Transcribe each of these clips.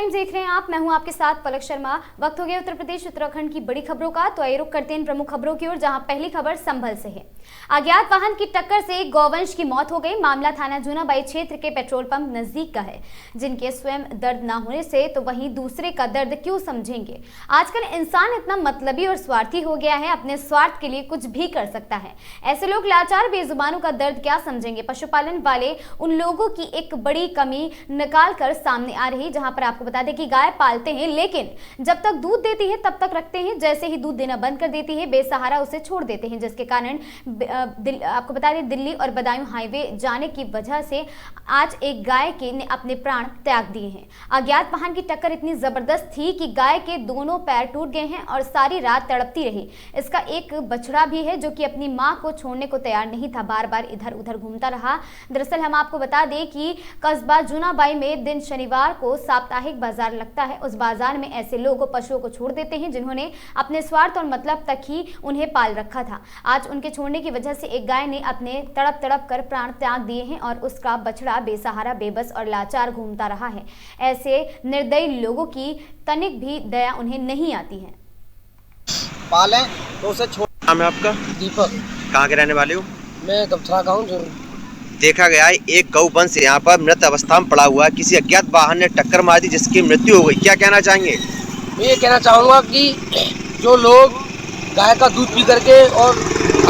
Times देख रहे हैं आप। मैं हूं आपके साथ पलक शर्मा। वक्त हो गया उत्तर प्रदेश उत्तराखंड की बड़ी खबरों का, तो आइए रुक करते हैं इन प्रमुख खबरों की ओर, जहां पहली खबर संभल से है। अज्ञात वाहन की टक्कर से एक गौवंश की मौत हो गई। मामला थाना जूनाबाई क्षेत्र के पेट्रोल पंप नजदीक का है। जिनके स्वयं दर्द न होने से तो वहीं दूसरे का दर्द क्यों समझेंगे। आजकल इंसान इतना मतलबी और स्वार्थी हो गया है, अपने स्वार्थ के लिए कुछ भी कर सकता है। ऐसे लोग लाचार बेजुबानों का दर्द क्या समझेंगे। पशुपालन वाले उन लोगों की एक बड़ी कमी निकाल कर सामने आ रही, जहां पर आपको बता दें कि गाय पालते हैं लेकिन जब तक दूध देती है तब तक रखते हैं, जैसे ही दूध देना बंद कर देती है बेसहारा उसे छोड़ देते हैं, जिसके कारण आपको बता दें दिल्ली और बदायूं हाईवे जाने की वजह से आज एक गाय के ने अपने प्राण त्याग दिए हैं। अज्ञात वाहन की टक्कर इतनी जबरदस्त थी कि गाय के दोनों पैर टूट गए हैं और सारी रात तड़पती रही। इसका एक बछड़ा भी है जो कि अपनी मां को छोड़ने को तैयार नहीं था, बार बार इधर उधर घूमता रहा। दरअसल हम आपको बता दें कि कस्बा जूनाबाई में दिन शनिवार को साप्ताहिक बाजार लगता है। उस बाजार में ऐसे लोग पशुओं को छोड़ देते हैं जिन्होंने अपने स्वार्थ और मतलब तक ही उन्हें पाल रखा था। आज उनके छोड़ने की वजह से एक गाय ने अपने तड़प तड़प कर प्राण त्याग दिए हैं और उसका बछड़ा बेसहारा, बेबस और लाचार घूमता रहा है। ऐसे निर्दयी लोगों की तनिक भी दया उन्हें नहीं आती है। पालें तो उसे छोड़। नाम है आपका? दीपक। कहाँ के रहने वाले हो? मैं दफ्तरा का हूँ। देखा गया है एक गौवंश यहाँ पर मृत अवस्था में पड़ा हुआ है, किसी अज्ञात वाहन ने टक्कर मार दी जिसकी मृत्यु हो गई। क्या कहना चाहेंगे? मैं ये कहना चाहूँगा कि जो लोग गाय का दूध पी करके, और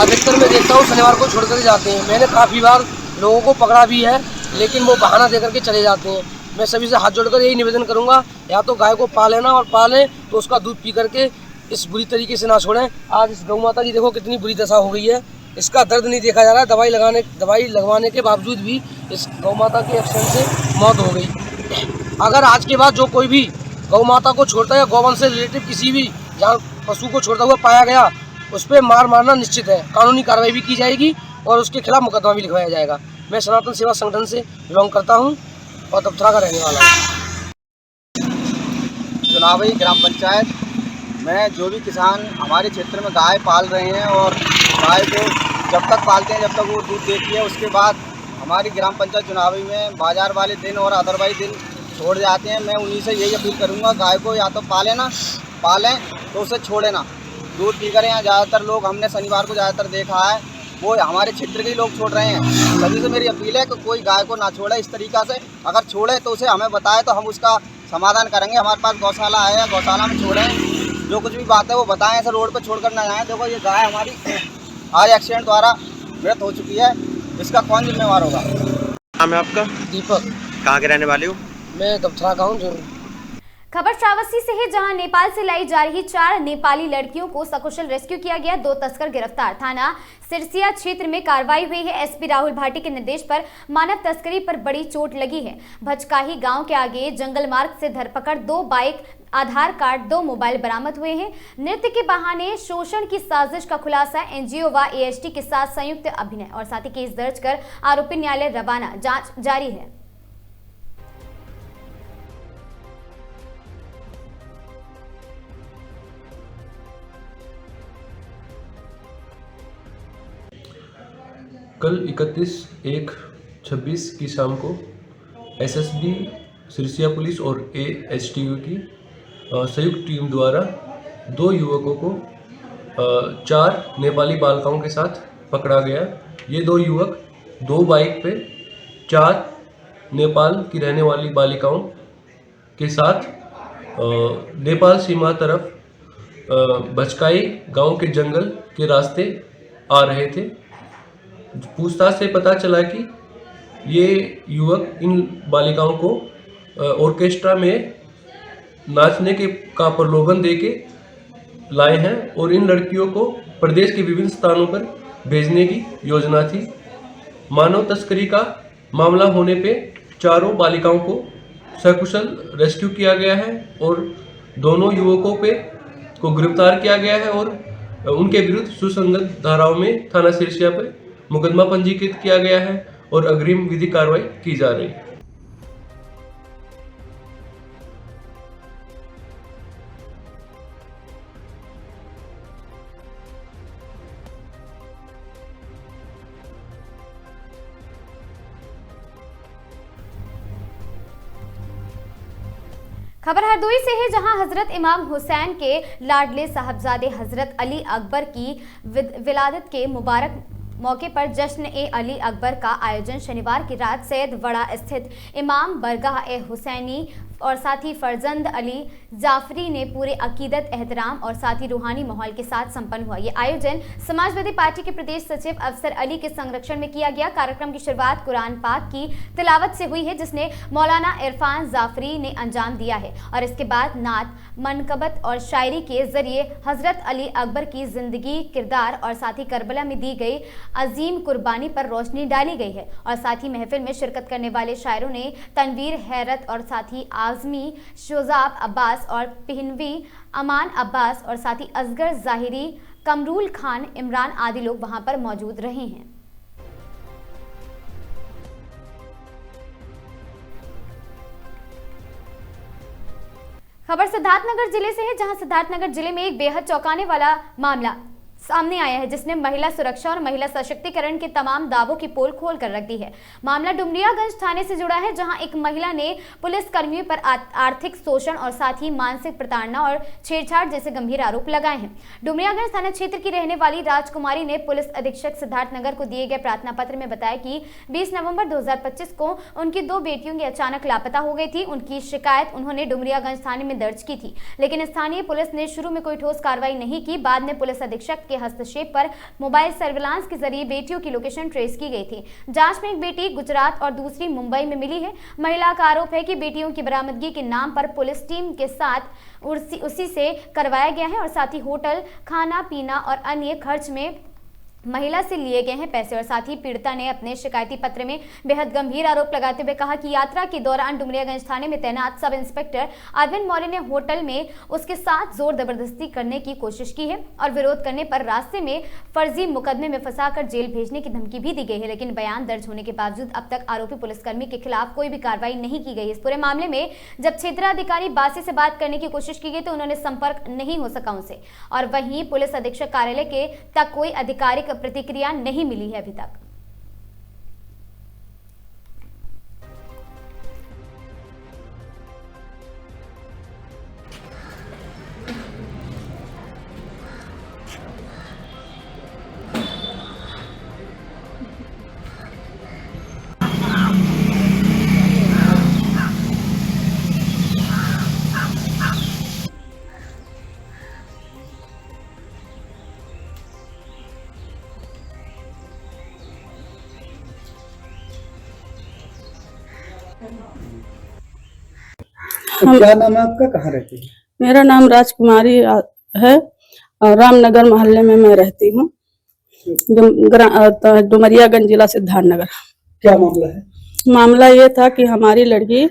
अधिकतर मैं देखता हूँ शनिवार को छोड़ कर जाते हैं। मैंने काफ़ी बार लोगों को पकड़ा भी है लेकिन वो बहाना दे करके चले जाते हैं। मैं सभी से हाथ जोड़कर यही निवेदन करूँगा, या तो गाय को पालेना और पालें तो उसका दूध पी करके इस बुरी तरीके से ना छोड़ें। आज इस गौ माता की देखो कितनी बुरी दशा हो गई है, इसका दर्द नहीं देखा जा रहा है। दवाई लगवाने के बावजूद भी इस गौ माता के एक्सीडेंट से मौत हो गई। अगर आज के बाद जो कोई भी गौ माता को छोड़ता है, गौवंश से रिलेटिव किसी भी जहाँ पशु को छोड़ता हुआ पाया गया, उस पर मारना निश्चित है। कानूनी कार्रवाई भी की जाएगी और उसके खिलाफ मुकदमा भी लिखवाया जाएगा। मैं सनातन सेवा संगठन से बिलोंग करता हूँ और दफ्तरा का रहने वाला हूँ। जूनाबाई ग्राम पंचायत में जो भी किसान हमारे क्षेत्र में गाय पाल रहे हैं और गाय को जब तक पालते हैं जब तक वो दूध देती है, उसके बाद हमारी ग्राम पंचायत जूनाबाई में बाजार वाले दिन और अदरवाइज दिन छोड़ जाते हैं। मैं उन्हीं से यही अपील करूंगा, गाय को या तो पालें तो उसे छोड़े ना, दूध पी करें। यहाँ ज़्यादातर लोग, हमने शनिवार को ज़्यादातर देखा है, वो हमारे क्षेत्र के ही लोग छोड़ रहे हैं। सभी से मेरी अपील है कि कोई गाय को ना छोड़े इस तरीक़ा से। अगर छोड़े तो उसे हमें बताए तो हम उसका समाधान करेंगे। हमारे पास गौशाला है, गौशाला में छोड़ें, जो कुछ भी बात है वो बताएं, ऐसे रोड पर छोड़कर ना जाएं। देखो ये गाय हमारी आज एक्सीडेंट द्वारा मृत हो चुकी है, इसका कौन जिम्मेवार होगा? नाम है आपका? दीपक। कहाँ के रहने वाले हो? मैं दफ्तरा का हूँ। खबर श्रावस्ती से है, जहां नेपाल से लाई जा रही 4 नेपाली लड़कियों को सकुशल रेस्क्यू किया गया। 2 तस्कर गिरफ्तार। थाना सिरसिया क्षेत्र में कार्रवाई हुई है। एसपी राहुल भाटी के निर्देश पर मानव तस्करी पर बड़ी चोट लगी है। भचकाही गांव के आगे जंगल मार्ग से धरपकड़, 2 बाइक, आधार कार्ड, 2 मोबाइल बरामद हुए हैं। नृत्य के बहाने शोषण की साजिश का खुलासा, एनजीओ व एएसटी के साथ संयुक्त अभिनय और साथ ही केस दर्ज कर आरोपी न्यायालय रवाना, जांच जारी है। कल 31/1/26 की शाम को एसएसबी सिरसिया पुलिस और एएसटीयू की संयुक्त टीम द्वारा 2 युवकों को 4 नेपाली बालिकाओं के साथ पकड़ा गया। ये 2 युवक 2 बाइक पे 4 नेपाल की रहने वाली बालिकाओं के साथ नेपाल सीमा तरफ भचकाई गांव के जंगल के रास्ते आ रहे थे। पूछताछ से पता चला कि ये युवक इन बालिकाओं को ऑर्केस्ट्रा में नाचने का प्रलोभन देके लाए हैं और इन लड़कियों को प्रदेश के विभिन्न स्थानों पर भेजने की योजना थी। मानव तस्करी का मामला होने पे चारों बालिकाओं को सकुशल रेस्क्यू किया गया है और दोनों युवकों को गिरफ्तार किया गया है और उनके विरुद्ध सुसंगत धाराओं में थाना सिरसिया पर मुकदमा पंजीकृत किया गया है और अग्रिम विधि कार्रवाई की जा रही है। खबर हरदोई से है, जहां हजरत इमाम हुसैन के लाडले साहबजादे हजरत अली अकबर की विलादत के मुबारक मौके पर जश्न ए अली अकबर का आयोजन शनिवार की रात सैयद वड़ा स्थित इमाम बरगाह ए हुसैनी और साथ ही फरजंद अली जाफरी ने पूरे अकीदत, एहतराम और साथ ही रूहानी माहौल के साथ संपन्न हुआ। ये आयोजन समाजवादी पार्टी के प्रदेश सचिव अफसर अली के संरक्षण में किया गया। कार्यक्रम की शुरुआत कुरान पाक की तिलावत से हुई है, जिसने मौलाना इरफान जाफरी ने अंजाम दिया है और इसके बाद नात, मनकबत और शायरी के जरिए हजरत अली अकबर की जिंदगी, किरदार और साथ ही करबला में दी गई अजीम कुर्बानी पर रोशनी डाली गई है। और साथ ही महफिल में शिरकत करने वाले शायरों ने तनवीर हैरत और साथ ही आजमी, शोजाब अब्बास और पिहनवी अमान अब्बास और साथ ही असगर जाहिरी, कमरूल खान, इमरान आदि लोग वहां पर मौजूद रहे हैं। खबर सिद्धार्थनगर जिले से है, जहां सिद्धार्थनगर जिले में एक बेहद चौंकाने वाला मामला सामने आया है, जिसने महिला सुरक्षा और महिला सशक्तिकरण के तमाम दावों की पोल खोल कर रख दी है। मामला डुमरियागंज थाने से जुड़ा है, जहां एक महिला ने पुलिस कर्मियों पर आर्थिक शोषण और साथ ही मानसिक प्रताड़ना और छेड़छाड़ जैसे गंभीर आरोप लगाए हैं। डुमरियागंज थाना क्षेत्र की रहने वाली राजकुमारी ने पुलिस अधीक्षक सिद्धार्थनगर को दिए गए प्रार्थना पत्र में बताया कि 20 नवंबर 2025 को उनकी 2 बेटियों की अचानक लापता हो गई थी। उनकी शिकायत उन्होंने डुमरियागंज थाने में दर्ज की थी, लेकिन स्थानीय पुलिस ने शुरू में कोई ठोस कार्रवाई नहीं की। बाद में पुलिस अधीक्षक के हस्तक्षेप पर मोबाइल सर्विलांस के जरिए बेटियों की लोकेशन ट्रेस की गई थी। जांच में एक बेटी गुजरात और दूसरी मुंबई में मिली है। महिला का आरोप है कि बेटियों की बरामदगी के नाम पर पुलिस टीम के साथ उसी से करवाया गया है और साथ ही होटल, खाना पीना और अन्य खर्च में महिला से लिए गए हैं पैसे। और साथ ही पीड़िता ने अपने शिकायती पत्र में बेहद गंभीर आरोप लगाते हुए कहा कि यात्रा के दौरान डुमरियागंज थाने में तैनात सब इंस्पेक्टर अरविंद मौर्य ने होटल में उसके साथ जोर जबरदस्ती करने की कोशिश की है और विरोध करने पर रास्ते में फर्जी मुकदमे में फंसाकर जेल भेजने की धमकी भी दी गई है। लेकिन बयान दर्ज होने के बावजूद अब तक आरोपी पुलिसकर्मी के खिलाफ कोई भी कार्रवाई नहीं की गई। इस पूरे मामले में जब क्षेत्राधिकारी बासी से बात करने की कोशिश की गई तो उन्होंने संपर्क नहीं हो सका उनसे, और वहीं पुलिस अधीक्षक कार्यालय के तक कोई आधिकारिक प्रतिक्रिया नहीं मिली है अभी तक। क्या नाम है आपका, कहाँ रहती है? मेरा नाम राजकुमारी है और रामनगर मोहल्ले में मैं रहती हूँ, डुमरियागंज जिला सिद्धार्थनगर। क्या मामला है? मामला ये था कि हमारी लड़की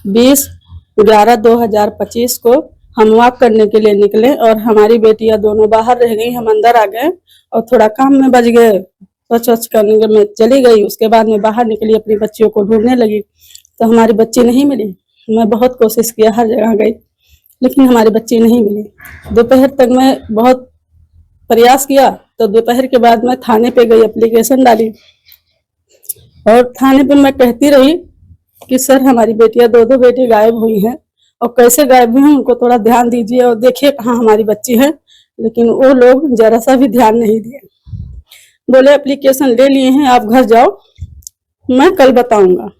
20/11/2025 को हम वॉक करने के लिए निकले और हमारी बेटियां दोनों बाहर रह गई। हम अंदर आ गए और थोड़ा काम में बच गए, स्वच्छ करने में चली गई। उसके बाद में बाहर निकली, अपनी बच्चियों को ढूंढने लगी तो हमारी बच्ची नहीं मिली। मैं बहुत कोशिश किया, हर जगह गई, लेकिन हमारी बच्ची नहीं मिली। दोपहर तक मैं बहुत प्रयास किया तो दोपहर के बाद मैं थाने पे गई, एप्लीकेशन डाली और थाने पे मैं कहती रही कि सर हमारी बेटियां 2 बेटी गायब हुई हैं और कैसे गायब हुई हैं उनको थोड़ा ध्यान दीजिए और देखिए कहाँ हमारी बच्ची है। लेकिन वो लोग जरा सा भी ध्यान नहीं दिए। बोले एप्लीकेशन ले लिए हैं, आप घर जाओ, मैं कल बताऊंगा।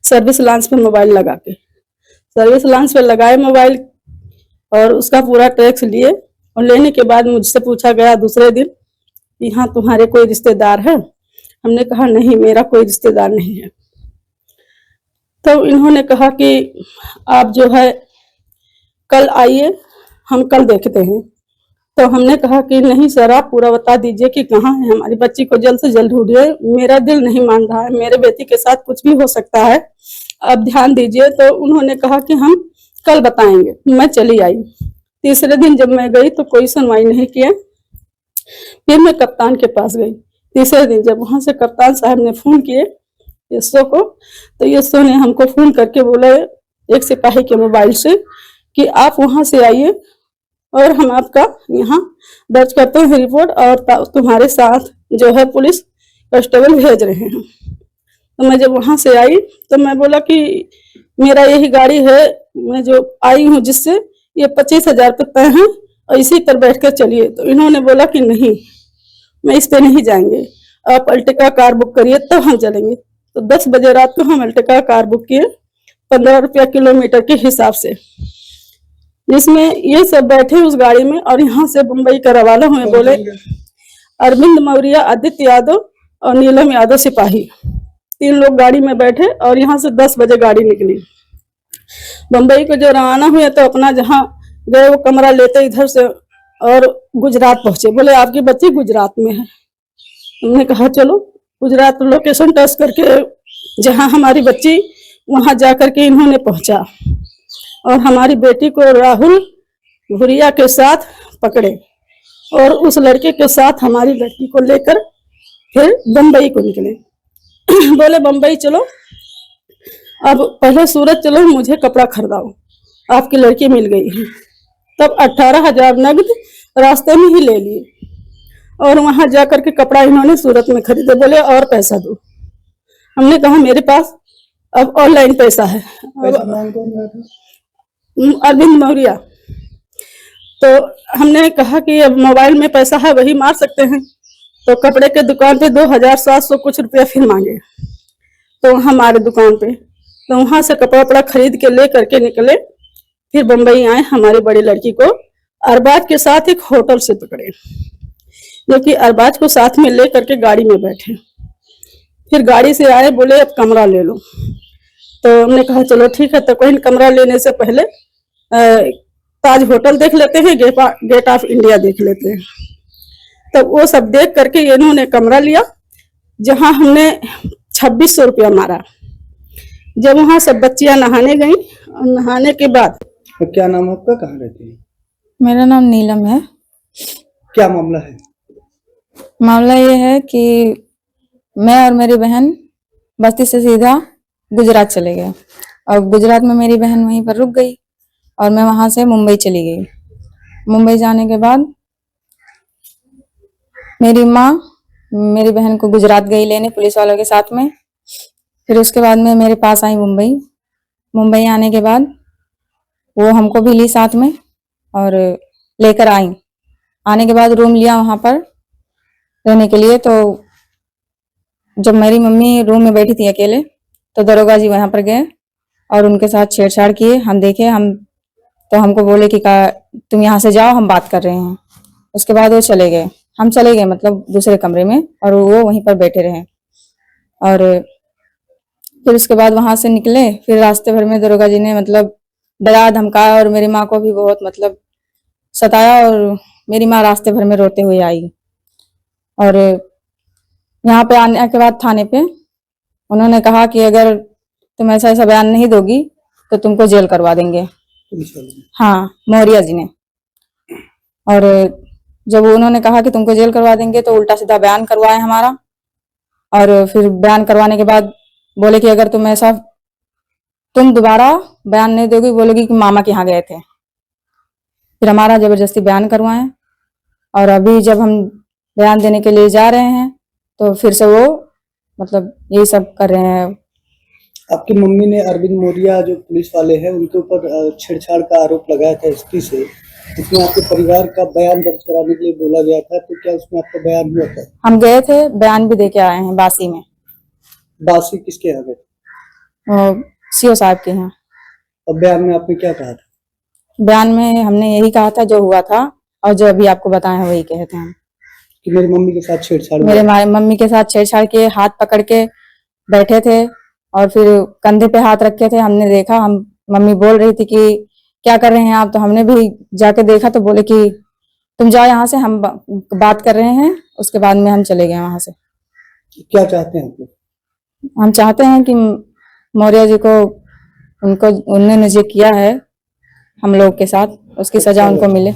सर्विस लांच पे मोबाइल लगा के, सर्विस लांच पे लगाए मोबाइल और उसका पूरा टैक्स लिए और लेने के बाद मुझसे पूछा गया दूसरे दिन कि हाँ तुम्हारे कोई रिश्तेदार है? हमने कहा नहीं, मेरा कोई रिश्तेदार नहीं है। तो इन्होंने कहा कि आप जो है कल आइए, हम कल देखते हैं। तो हमने कहा कि नहीं सर, आप पूरा बता दीजिए कि कहाँ है हमारी बच्ची को, जल्द से जल्द ढूंढिए। मेरा दिल नहीं मान रहा है, मेरे बेटी के साथ कुछ भी हो सकता है, आप ध्यान दीजिए। तो उन्होंने कहा कि हम कल बताएंगे। मैं चली आई। तीसरे दिन जब मैं गई तो कोई सुनवाई नहीं किया। फिर मैं कप्तान के पास गई। तीसरे दिन जब वहां से कप्तान साहब ने फोन किए एसओ को, तो एसओ ने हमको फोन करके बोला एक सिपाही के मोबाइल से कि आप वहां से आइए और हम आपका यहाँ दर्ज करते हैं रिपोर्ट और तुम्हारे साथ जो है पुलिस कांस्टेबल भेज रहे हैं। तो मैं जब वहां से आई तो मैं बोला कि मेरा यही गाड़ी है, मैं जो आई हूँ जिससे ये 25,000 पे तय है और इसी पर बैठ कर चलिए। तो इन्होंने बोला कि नहीं, मैं इस पे नहीं जाएंगे, आप अल्टिका कार बुक करिए तब हम चलेंगे। तो 10 बजे रात को हम अल्टिका कार बुक किए 15 रुपया किलोमीटर के हिसाब से, जिसमें ये सब बैठे उस गाड़ी में और यहाँ से मुंबई का रवाना हुए। बोले अरविंद मौर्य, आदित्य यादव और नीलम यादव सिपाही, 3 लोग गाड़ी में बैठे और यहाँ से 10 बजे गाड़ी निकली। मुंबई को जो रवाना हुए तो अपना जहाँ गए वो कमरा लेते इधर से और गुजरात पहुंचे। बोले आपकी बच्ची गुजरात में है। हमने कहा चलो। गुजरात लोकेशन टच करके जहाँ हमारी बच्ची वहां जाकर के इन्होंने पहुंचा और हमारी बेटी को राहुल भुरिया के साथ पकड़े और उस लड़के के साथ हमारी लड़की को लेकर फिर बम्बई को निकले। बोले बम्बई चलो, अब पहले सूरत चलो, मुझे कपड़ा खरीदाओ, आपकी लड़की मिल गई है। तब 18,000 नगद रास्ते में ही ले लिए और वहां जाकर के कपड़ा इन्होंने सूरत में खरीदे। बोले और पैसा दो। हमने कहा मेरे पास अब ऑनलाइन पैसा है। अरविंद मौर्य। तो हमने कहा कि अब मोबाइल में पैसा है वही मार सकते हैं। तो कपड़े के दुकान पे 2,700 कुछ रुपया फिर मांगे। तो हमारे दुकान पे तो वहां से कपड़ा वपड़ा खरीद के ले करके निकले। फिर बम्बई आए। हमारी बड़ी लड़की को अरबाज के साथ एक होटल से पकड़े, जो कि अरबाज को साथ में ले करके गाड़ी में बैठे। फिर गाड़ी से आए, बोले अब कमरा ले लो। तो हमने कहा चलो ठीक है। तो कहीं कमरा लेने से पहले ताज होटल देख लेते हैं, गेट ऑफ इंडिया देख लेते हैं। तब वो सब देख करके इन्होंने कमरा लिया, जहां हमने 2600 रुपया मारा। जब वहां सब बच्चियां नहाने गई और नहाने के बाद। क्या नाम है आपका, कहाँ रहती है? मेरा नाम नीलम है। क्या मामला है? मामला ये है कि मैं और मेरी बहन बस्ती से सीधा गुजरात चले गए और गुजरात में मेरी बहन वहीं पर रुक गई और मैं वहां से मुंबई चली गई। मुंबई जाने के बाद मेरी माँ मेरी बहन को गुजरात गई लेने पुलिस वालों के साथ में। फिर उसके बाद में मेरे पास आई मुंबई। मुंबई आने के बाद वो हमको भी ली साथ में और लेकर आई। आने के बाद रूम लिया वहां पर रहने के लिए। तो जब मेरी मम्मी रूम में बैठी थी अकेले तो दरोगा जी वहां पर गए और उनके साथ छेड़छाड़ किए। हम देखे, तो हमको बोले कि तुम यहाँ से जाओ, हम बात कर रहे हैं। उसके बाद वो चले गए। हम चले गए मतलब दूसरे कमरे में और वो वहीं पर बैठे रहे। और फिर उसके बाद वहां से निकले। फिर रास्ते भर में दरोगा जी ने मतलब डरा धमकाया और मेरी माँ को भी बहुत मतलब सताया और मेरी माँ रास्ते भर में रोते हुए आई। और यहाँ पे आने के बाद थाने पे उन्होंने कहा कि अगर तुम ऐसा ऐसा बयान नहीं दोगी तो तुमको जेल करवा देंगे। हाँ, मौर्य जी ने। और जब उन्होंने कहा कि तुमको जेल करवा देंगे तो उल्टा सीधा बयान करवाए हमारा। और फिर बयान करवाने के बाद बोले कि अगर तुम दोबारा बयान नहीं दोगी, बोलोगी कि मामा के यहाँ गए थे। फिर हमारा जबरदस्ती बयान करवाए और अभी जब हम बयान देने के लिए जा रहे हैं तो फिर से वो मतलब यही सब कर रहे हैं। आपकी मम्मी ने अरविंद मौर्य जो पुलिस वाले हैं उनके ऊपर छेड़छाड़ का आरोप लगाया था एसपी से, इसमें आपके परिवार का बयान दर्ज कराने के लिए बोला गया था। तो क्या उसमें आपका बयान हुआ था? हम गए थे, बयान भी देके आए हैं बासी में। बासी किसके यहाँ गए? सीओ साहब के यहाँ। और बयान में आपने क्या कहा था? बयान में हमने यही कहा था जो हुआ था और जो अभी आपको बताया वही कहे थे हम कि मेरी मम्मी के साथ छेड़छाड़, मेरे मम्मी के साथ छेड़छाड़ के हाथ पकड़ के बैठे थे और फिर कंधे पे हाथ रखे थे। हमने देखा, हम मम्मी बोल रही थी कि क्या कर रहे हैं आप, तो हमने भी जाके देखा तो बोले कि तुम जाओ यहाँ से, हम बात कर रहे हैं। उसके बाद में हम चले गए वहां से। क्या चाहते हैं आप? हम चाहते हैं कि मौर्य जी को उन्होंने जो किया है हम लोग के साथ उसकी सजा उनको मिले।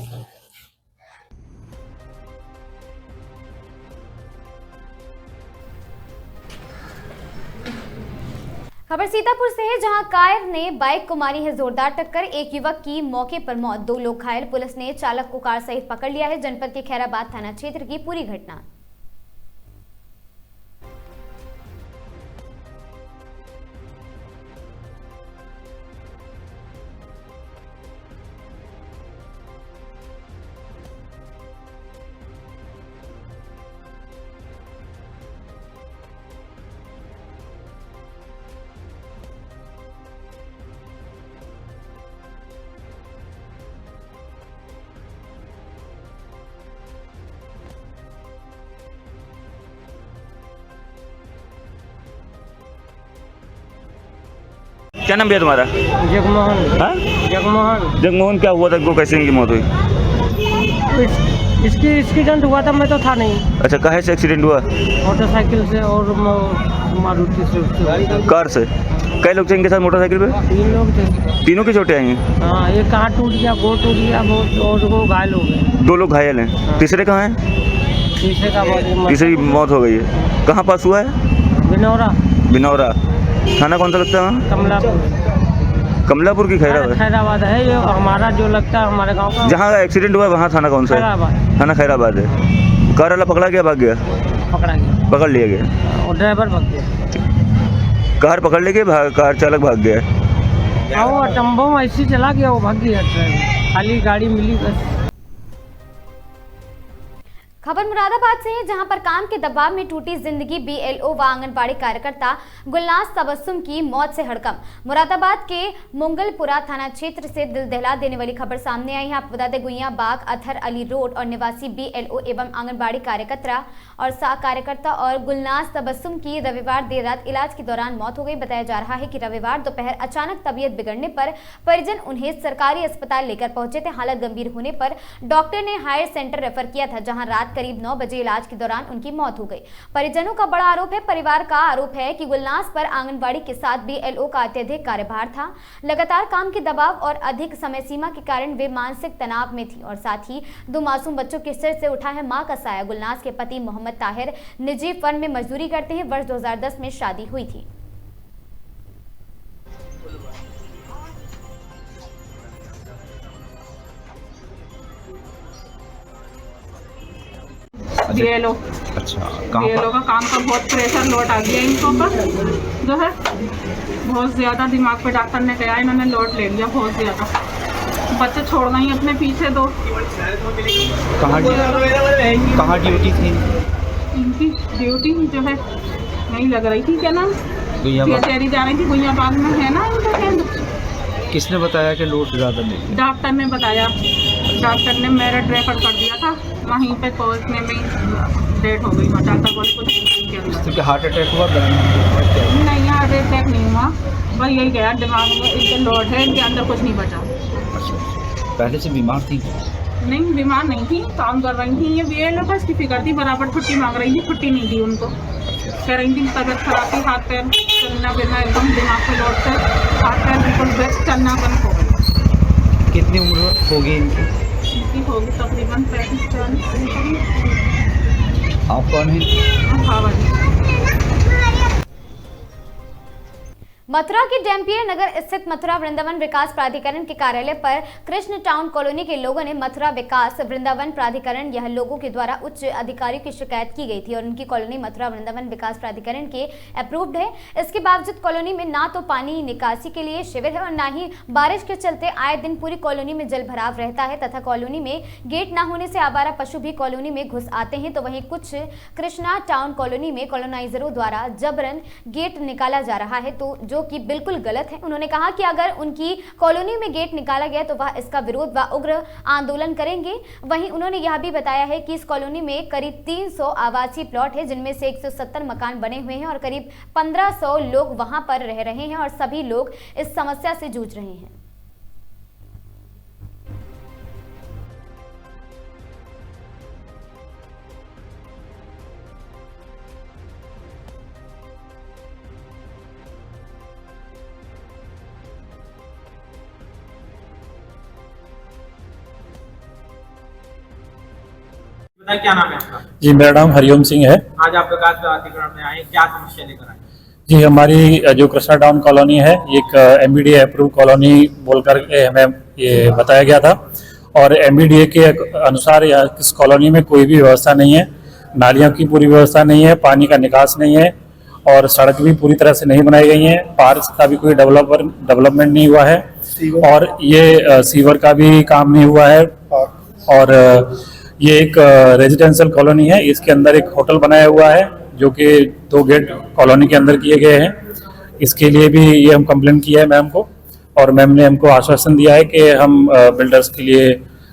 खबर सीतापुर से है, जहां कार ने बाइक को मारी है जोरदार टक्कर। एक युवक की मौके पर मौत, 2 लोग घायल। पुलिस ने चालक को कार सहित पकड़ लिया है। जनपद के खैराबाद थाना क्षेत्र की पूरी घटना। क्या नाम भैया तुम्हारा? जगमोहन। हाँ? जगमोहन। जगमोहन, क्या हुआ था इनको, कैसे इनकी मौत हुई? इसकी एक्सीडेंट हुआ था, मैं तो था नहीं। अच्छा, कहाँ से एक्सीडेंट हुआ? मोटरसाइकिल से और मारुति से। कार से? कई लोग थे इनके साथ मोटरसाइकिल पे? 3 लोग थे। तीनों की चोटें आई हैं? हाँ, एक कहाँ टूट गया, वो टूट गया, और वो घायल हो गए। 2 लोग घायल हैं। हाँ। तीसरे कहाँ हैं? तीसरी मौत हो गई है। कहाँ पास हुआ है? बिनौरा। बिनौरा। थाना कौन सा लगता है वहाँ? कमलापुर। कमलापुर की खैराबाद? खैराबाद है, ये हमारा जो लगता है हमारे गांव का। जहाँ एक्सीडेंट हुआ वहाँ थाना कौन सा है? खैराबाद। थाना खैराबाद है। कार वाला पकड़ा गया, भाग गया? पकड़ा गया। पकड़ लिया गया और ड्राइवर भाग गया। कार पकड़ लेके कार चालक भाग गया। हाँ, वो टम्बो में ऐसे चला गया, वो भाग गया ड्राइवर, खाली गाड़ी मिली बस। खबर मुरादाबाद से है, जहां पर काम के दबाव में टूटी जिंदगी बीएलओ व आंगनबाड़ी कार्यकर्ता गुलनाज तबस्सुम की मौत से हड़कंप। मुरादाबाद के मुंगलपुरा थाना क्षेत्र से दिल दहला देने वाली खबर सामने आई है। आपको बता दें, गुइया बाग अथर अली रोड और निवासी बीएलओ एवं आंगनबाड़ी कार्यकर्ता और गुलनाज तबस्सुम की रविवार देर रात इलाज के दौरान मौत हो गई। बताया जा रहा है कि रविवार दोपहर अचानक तबीयत बिगड़ने पर परिजन उन्हें सरकारी अस्पताल लेकर पहुंचे थे। हालत गंभीर होने पर डॉक्टर ने हायर सेंटर रेफर किया था, जहां रात करीब 9 बजे इलाज के दौरान उनकी मौत हो गई। परिजनों का बड़ा आरोप है, परिवार का आरोप है कि गुलनाज पर आंगनबाड़ी के साथ बीएलओ का अत्यधिक कार्यभार था। लगातार काम के दबाव और अधिक समय सीमा के कारण वे मानसिक तनाव में थी और साथ ही 2 मासूम बच्चों के सिर से उठा है मां का साया। गुलनाज के पति मोहम्मद ताहिर निजी फर्म में मजदूरी करते हैं। वर्ष 2010 में शादी हुई थी। बीएलओ। अच्छा, बीएलओ का काम का बहुत प्रेशर लोड आ गया इनको पर, जो है बहुत ज़्यादा दिमाग पे डॉक्टर ने कहा, इन्होंने लोड ले लिया बहुत ज़्यादा। बच्चे छोड़ गई अपने पीछे 2। कहाँ ड्यूटी थी इनकी? ड्यूटी जो है नहीं लग रही थी, क्या नाम, चेरी जा रही थी, गुइया बाग में है ना इनका केंद्र। किसने बताया कि लोड ज़्यादा नहीं? डॉक्टर ने बताया, डॉक्टर ने मेरठ रेफर कर दिया था, वहीं पे पहुँचने में डेट हो गई। डॉक्टर बोले कुछ के अंदर हार्ट अटैक हुआ? नहीं, हार्ट अटैक नहीं हुआ, बस यही गया दिमाग में इनके लोड है, इनके अंदर कुछ नहीं बचा। पहले से बीमार थी? नहीं, बीमार नहीं थी, काम कर रही थी। ये बीएलओ का इसकी फिक्र थी, बराबर छुट्टी मांग रही थी, छुट्टी नहीं दी उनको। कह रही थी तबियत खराब थी, हाथ पैर चलना फिरना एकदम दिमाग पे लोड कर, हाथ पैर बिल्कुल चलना बंद हो गया। कितनी उम्र होगी इनकी? इनकी होगी तकरीबन 35-40। आप कौन है? हाँ भाई। मथुरा के डैम्पियर नगर स्थित मथुरा वृंदावन विकास प्राधिकरण के कार्यालय पर कृष्ण टाउन कॉलोनी के लोगों ने मथुरा विकास वृंदावन प्राधिकरण यह लोगों के द्वारा उच्च अधिकारियों की शिकायत की गई थी और उनकी कॉलोनी मथुरा वृंदावन विकास प्राधिकरण के अप्रूव्ड है। इसके बावजूद कॉलोनी में ना तो पानी निकासी के लिए शिविर है और ना ही बारिश के चलते आए दिन पूरी कॉलोनी में जल भराव रहता है तथा कॉलोनी में गेट न होने से आवारा पशु भी कॉलोनी में घुस आते हैं। तो वहीं कुछ कृष्णा टाउन कॉलोनी में कॉलोनाइजरों द्वारा जबरन गेट निकाला जा रहा है, तो जो कि बिल्कुल गलत है। उन्होंने कहा कि अगर उनकी कॉलोनी में गेट निकाला गया तो वह इसका विरोध व उग्र आंदोलन करेंगे। वहीं उन्होंने यह भी बताया है कि इस कॉलोनी में करीब 300 आवासीय प्लॉट है, जिनमें से 170 मकान बने हुए हैं और करीब 1500 लोग वहां पर रह रहे हैं और सभी लोग इस समस्या से जूझ रहे हैं। क्या नाम है आपका? जी, मेरा नाम हरिओम सिंह है। आज आप विकास प्राधिकरण में आए, क्या समस्या लेकर आए? जी, हमारी जो कृष्णा टाउन कॉलोनी है, एक एमबीडीए अप्रूव कॉलोनी बोलकर हमें ये बताया गया था और एमबीडीए के अनुसार इस कॉलोनी में कोई भी व्यवस्था नहीं है, नालियों की पूरी व्यवस्था नहीं है, पानी का निकास नहीं है और सड़क भी पूरी तरह से नहीं बनाई गई है, पार्क का भी कोई डेवलपमेंट नहीं हुआ है और ये सीवर का भी काम नहीं हुआ है और ये एक रेजिडेंशियल कॉलोनी है। इसके अंदर एक होटल बनाया हुआ है जो कि 2 गेट कॉलोनी के अंदर किए गए हैं। इसके लिए भी ये हम कंप्लेंट किया है मैम को और मैम ने हमको आश्वासन दिया है कि हम बिल्डर्स के लिए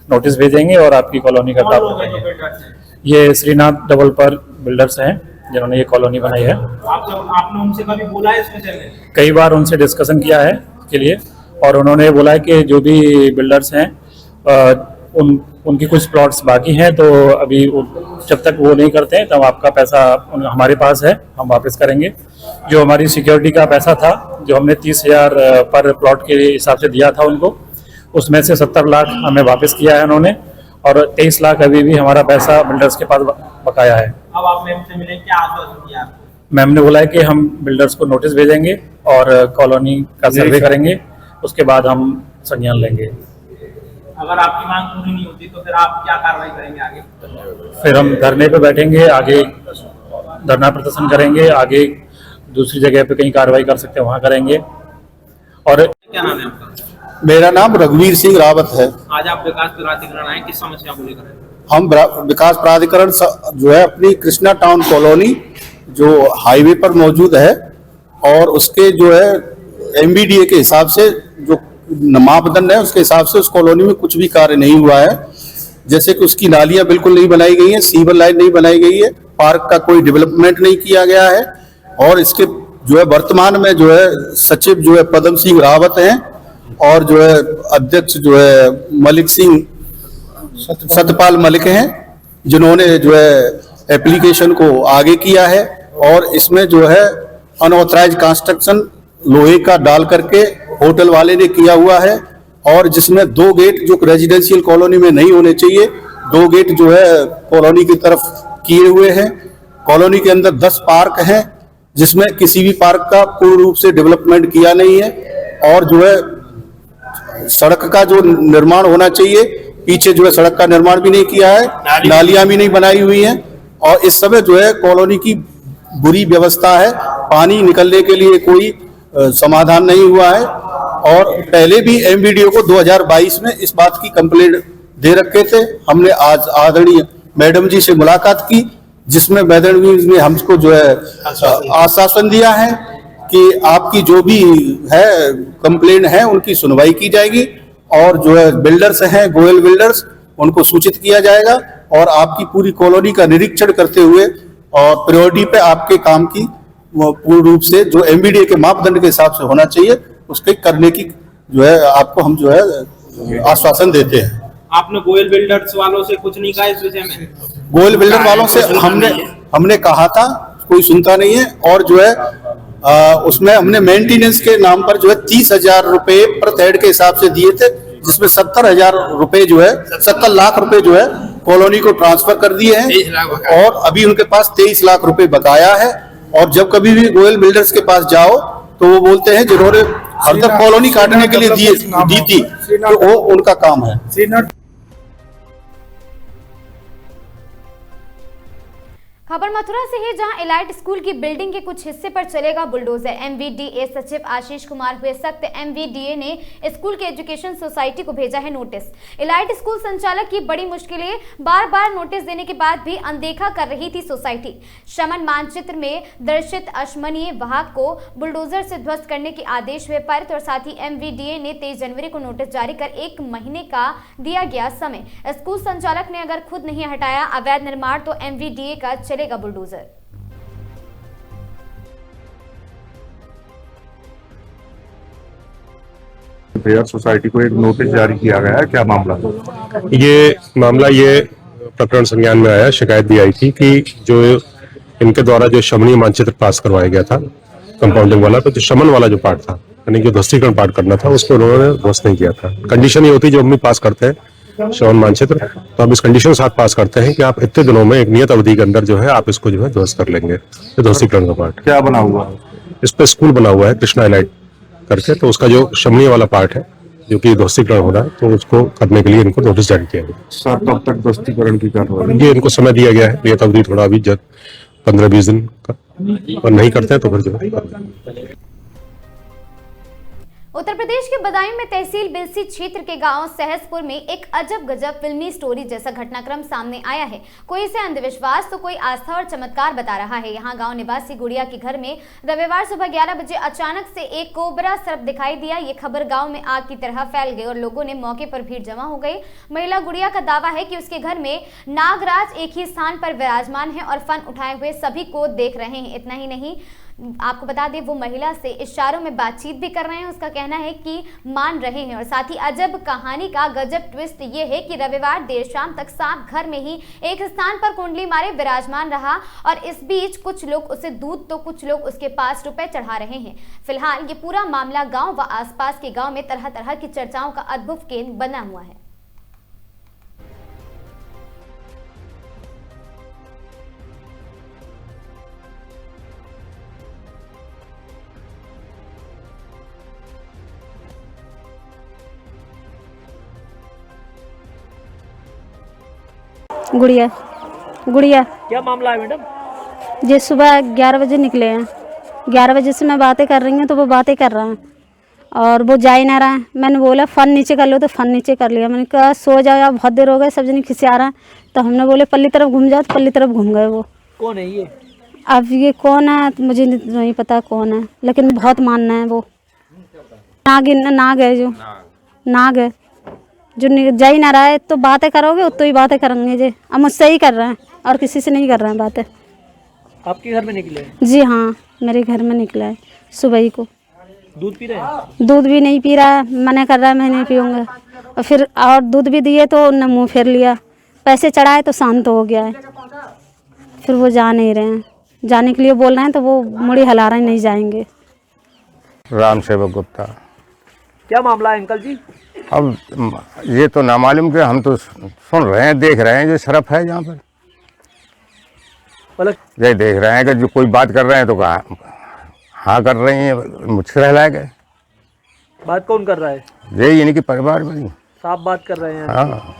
नोटिस भेजेंगे और आपकी कॉलोनी का काम करेंगे। ये श्रीनाथ डेवलपर बिल्डर्स हैं जिन्होंने ये कॉलोनी बनाई है। आपने उनसे कभी बोला है इस विषय में? कई बार उनसे डिस्कशन किया है के लिए, और उन्होंने बोला है कि जो भी बिल्डर्स हैं उनकी कुछ प्लॉट्स बाकी हैं, तो अभी जब तक वो नहीं करते हैं तब आपका पैसा हमारे पास है, हम वापस करेंगे। जो हमारी सिक्योरिटी का पैसा था, जो हमने 30,000 पर प्लॉट के हिसाब से दिया था उनको, उसमें से 70 लाख हमें वापस किया है उन्होंने, और 23 लाख अभी भी हमारा पैसा बिल्डर्स के पास बकाया है। अब आप मैम से मिले, क्या आश्वासन दिया आपको? मैम ने बोला है कि हम बिल्डर्स को नोटिस भेजेंगे और कॉलोनी का सर्वे करेंगे, उसके बाद हम संज्ञान लेंगे। अगर आपकी मांग पूरी नहीं होती तो फिर आप क्या कार्रवाई करेंगे आगे? फिर हम धरने पे बैठेंगे, आगे धरना प्रदर्शन करेंगे, आगे दूसरी जगह पे कहीं कार्रवाई कर सकते हैं वहाँ करेंगे। और क्या नाम है आपका? मेरा नाम रघुवीर सिंह रावत है। आज आप विकास प्राधिकरण आए, किस समस्या को लेकर? हम विकास प्राधिकरण जो है अपनी कृष्णा टाउन कॉलोनी जो हाईवे पर मौजूद है, और उसके जो है एमबीडीए के हिसाब से जो मापदंड है उसके हिसाब से उस कॉलोनी में कुछ भी कार्य नहीं हुआ है। जैसे कि उसकी नालियां बिल्कुल नहीं बनाई गई हैं, सीवर लाइन नहीं बनाई गई है, पार्क का कोई डेवलपमेंट नहीं किया गया है, और इसके जो है वर्तमान में जो है सचिव जो है पदम सिंह रावत हैं, और जो है अध्यक्ष जो है मलिक सिंह सतपाल मलिक हैं, जिन्होंने जो है एप्लीकेशन को आगे किया है, और इसमें जो है अनऑथराइज कंस्ट्रक्शन लोहे का डाल करके होटल वाले ने किया हुआ है, और जिसमें 2 गेट जो रेजिडेंशियल कॉलोनी में नहीं होने चाहिए, 2 गेट जो है कॉलोनी की तरफ किए हुए हैं। कॉलोनी के अंदर 10 पार्क हैं, जिसमें किसी भी पार्क का पूर्ण रूप से डेवलपमेंट किया नहीं है, और जो है सड़क का जो निर्माण होना चाहिए, पीछे जो है सड़क का निर्माण भी नहीं किया है, नालियां भी नहीं बनाई हुई हैं, और इस समय जो है कॉलोनी की बुरी व्यवस्था है, पानी निकलने के लिए कोई समाधान नहीं हुआ है। और पहले भी एमबीडीओ को 2022 में इस बात की कंप्लेंट दे रखे थे। हमने आज आदरणीय मैडम जी से मुलाकात की, जिसमें मैडम जी ने हमको जो है आश्वासन दिया है कि आपकी जो भी है कंप्लेंट है उनकी सुनवाई की जाएगी, और जो है बिल्डर्स हैं गोयल बिल्डर्स, उनको सूचित किया जाएगा, और आपकी पूरी कॉलोनी का निरीक्षण करते हुए और प्रायोरिटी पे आपके काम की पूर्ण रूप से जो एमबीडीए के मापदंड के हिसाब से होना चाहिए उसके करने की जो है आपको हम जो है आश्वासन देते हैं। आपने गोयल बिल्डर्स वालों से कुछ नहीं कहा इस विषय में? गोयल बिल्डर वालों से हमने कहा था, कोई सुनता नहीं है, और जो है उसमें हमने मेंटेनेंस के नाम पर जो है 30,000 रुपए प्रति हेड के हिसाब से दिए थे, जिसमें 70,000 रुपए जो है 70 लाख रुपए जो है कॉलोनी को ट्रांसफर कर दिए हैं, और अभी उनके पास 23 लाख रुपए बकाया है। और जब कभी भी गोयल बिल्डर्स के पास जाओ तो वो बोलते हैं जिन्होंने हरदर कॉलोनी काटने के लिए दी थी, तो वो उनका काम है। खबर मथुरा से है, जहां एलाइट स्कूल की बिल्डिंग के कुछ हिस्से पर चलेगा बुलडोजर। एमवीडीए सचिव आशीष कुमार हुए सख्त। एमवीडीए ने स्कूल के एजुकेशन सोसाइटी को भेजा है नोटिस। एलाइट स्कूल संचालक की बड़ी मुश्किलें, बार बार नोटिस देने के बाद भी अनदेखा कर रही थी सोसाइटी। शमन मानचित्र में दर्शित अश्मनीय वाहक को बुलडोजर से ध्वस्त करने के आदेश हुए पारित, और साथ ही एमवीडीए ने 23 जनवरी को नोटिस जारी कर 1 महीने का दिया गया समय। स्कूल संचालक ने अगर खुद नहीं हटाया अवैध निर्माण तो एमवीडीए का चलेगा बुलडोजर। फेयर सोसाइटी को एक नोटिस जारी किया गया है, क्या मामला? ये प्रकरण संज्ञान में आया, शिकायत भी आई थी कि जो इनके द्वारा जो शमनीय मानचित्र पास करवाया गया था कंपाउंडिंग वाला, तो जो शमन वाला जो पार्ट था यानी कि ध्वस्तीकरण पार्ट करना था, उसको उन्होंने ध्वस्त नहीं किया था। कंडीशन ये होती है जो हम पास करते हैं शमन मानचित्र, तो हम इस कंडीशन के साथ पास करते हैं कि आप इतने दिनों में एक नियत अवधि के अंदर जो है आप इसको जो है ध्वस्त कर लेंगे। ध्वस्तीकरण का पार्ट क्या बना हुआ है? इस पर स्कूल बना हुआ है कृष्णा एलाइट करके, तो उसका जो शमनीय वाला पार्ट है जो कि ध्वस्तीकरण हो रहा है, तो उसको करने के लिए इनको नोटिस जारी किया गया। सर कब तक ध्वस्तीकरण की कार्रवाई? ये इनको समय दिया गया है, नियत अवधि थोड़ा अभी 15-20 दिन का, और नहीं करते हैं तो फिर जो है। उत्तर प्रदेश के बदायूं में तहसील बिलसी क्षेत्र के गांव सहसपुर में एक अजब गजब फिल्मी स्टोरी जैसा घटनाक्रम सामने आया है। कोई इसे अंधविश्वास तो कोई आस्था और चमत्कार बता रहा है। यहां गांव निवासी गुड़िया के घर में रविवार सुबह 11 बजे अचानक से एक कोबरा सर्प दिखाई दिया। ये खबर गांव में आग की तरह फैल गई और लोगों ने मौके पर भीड़ जमा हो गई। महिला गुड़िया का दावा है कि उसके घर में नागराज एक ही स्थान पर विराजमान है और फन उठाए हुए सभी को देख रहे हैं। इतना ही नहीं, आपको बता दें वो महिला से इशारों में बातचीत भी कर रहे हैं। उसका कहना है कि मान रहे हैं। और साथ ही अजब कहानी का गजब ट्विस्ट ये है कि रविवार देर शाम तक सांप घर में ही एक स्थान पर कुंडली मारे विराजमान रहा और इस बीच कुछ लोग उसे दूध तो कुछ लोग उसके पास रुपए चढ़ा रहे हैं। फिलहाल ये पूरा मामला गांव व आसपास के गांव में तरह तरह की चर्चाओं का अद्भुत केंद्र बना हुआ है। गुड़िया गुड़िया क्या मामला है मैडम? ये सुबह 11 बजे निकले हैं। 11 बजे से मैं बातें कर रही हूँ तो वो बातें कर रहा है और वो जा ही ना रहा है। मैंने बोला फ़न नीचे कर लो तो फ़न नीचे कर लिया। मैंने कहा सो जाओ यार, बहुत देर हो गए, सब जने खिसिया रहा है। तो हमने बोले पल्ली तरफ घूम जाओ, तो पल्ली तरफ घूम गए। वो कौन है ये? अब ये कौन है मुझे नहीं पता कौन है, लेकिन बहुत मानना है वो नाग है, जो नाग है जो जा ही ना रहा है। तो बातें करोगे तो ही बातें करेंगे जी। अब मुझसे ही कर रहे हैं और किसी से नहीं कर रहे हैं बातें। आपके घर में निकले? जी हाँ, मेरे घर में निकला है सुबह ही को। दूध पी रहे हैं? दूध भी नहीं पी रहा है, मना कर रहा है मैं नहीं पीऊँगा। और फिर और दूध भी दिए तो उन्होंने मुँह फेर लिया। पैसे चढ़ाए तो शांत हो गया है। फिर वो जा नहीं रहे हैं, जाने के लिए बोल रहे हैं तो वो मुड़ी हिला रहे हैं, नहीं जाएंगे। राम सेवक गुप्ता। क्या मामला है अंकल जी? अब ये तो ना मालूम कि हम तो सुन रहे हैं, देख रहे हैं जो सरफ है यहाँ पर, ये देख रहे हैं कि जो कोई बात कर रहे हैं तो कहा हाँ कर रही हैं, मुझसे रहलाए गए। बात कौन कर रहा है? यही इनकी परिवार वाली साफ बात कर रहे हैं। हाँ,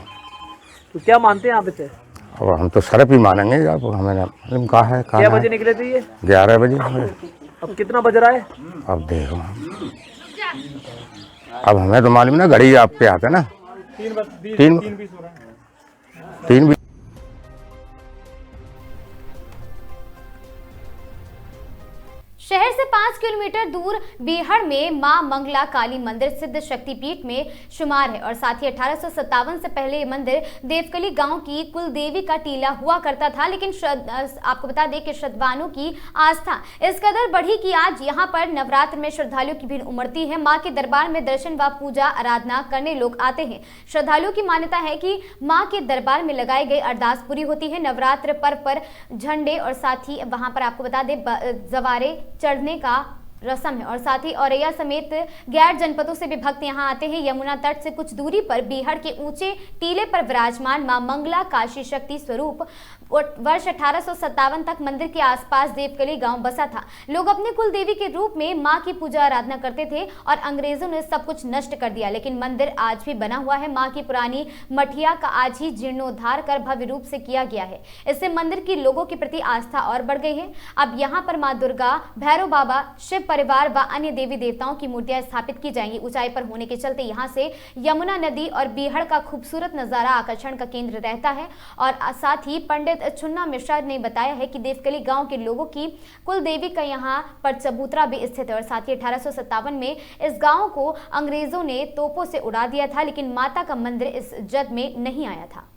तो क्या मानते हैं आप इसे? अब हम तो सरफ ही मानेंगे। आप हमें मालूम कहा है। क्या बजे निकले थे ये? 11 बजे। अब कितना बज रहा है? अब देखो, अब हमें तो मालूम ना, घड़ी आपके आते ना 3 शहर से 5 किलोमीटर दूर बीहड़ में मां मंगला काली मंदिर सिद्ध शक्तिपीठ में शुमार है और साथ ही 1857 से पहले ये मंदिर देवकली गांव की कुल देवी का टीला हुआ करता था। लेकिन आपको बता दें कि श्रद्धालुओं की आस्था इस कदर बढ़ी कि आज यहां पर नवरात्र में श्रद्धालुओं की भीड़ उमड़ती है। मां के दरबार में दर्शन व पूजा आराधना करने लोग आते हैं। श्रद्धालुओं की मान्यता है कि मां के दरबार में लगाई गई अरदास पूरी होती है। नवरात्र पर्व पर झंडे और साथ ही वहां पर आपको बता दें जवारे चढ़ने का रस्म है और साथ ही औरैया समेत गैर जनपदों से भी भक्त यहां आते हैं। यमुना तट से कुछ दूरी पर बीहड़ के ऊंचे टीले पर विराजमान मां मंगला काशी शक्ति स्वरूप वर्ष 1857 तक मंदिर के आसपास देवकली गांव बसा था। लोग अपने कुल देवी के रूप में मां की पूजा आराधना करते थे और अंग्रेजों ने सब कुछ नष्ट कर दिया, लेकिन मंदिर आज भी बना हुआ है। मां की पुरानी मठिया का आज ही जीर्णोद्धार कर भव्य रूप से किया गया है। इससे मंदिर की लोगों के प्रति आस्था और बढ़ गई है। अब यहाँ पर मां दुर्गा, भैरव बाबा, शिव परिवार व अन्य देवी देवताओं की मूर्तियां स्थापित की जाएंगी। ऊंचाई पर होने के चलते यहाँ से यमुना नदी और बीहड़ का खूबसूरत नजारा आकर्षण का केंद्र रहता है। और साथ ही पंडित चुन्ना मिश्रा ने बताया है कि देवकली गांव के लोगों की कुल देवी का यहाँ पर चबूतरा भी स्थित है और साथ ही 1857 में इस गांव को अंग्रेजों ने तोपों से उड़ा दिया था, लेकिन माता का मंदिर इस जद में नहीं आया था।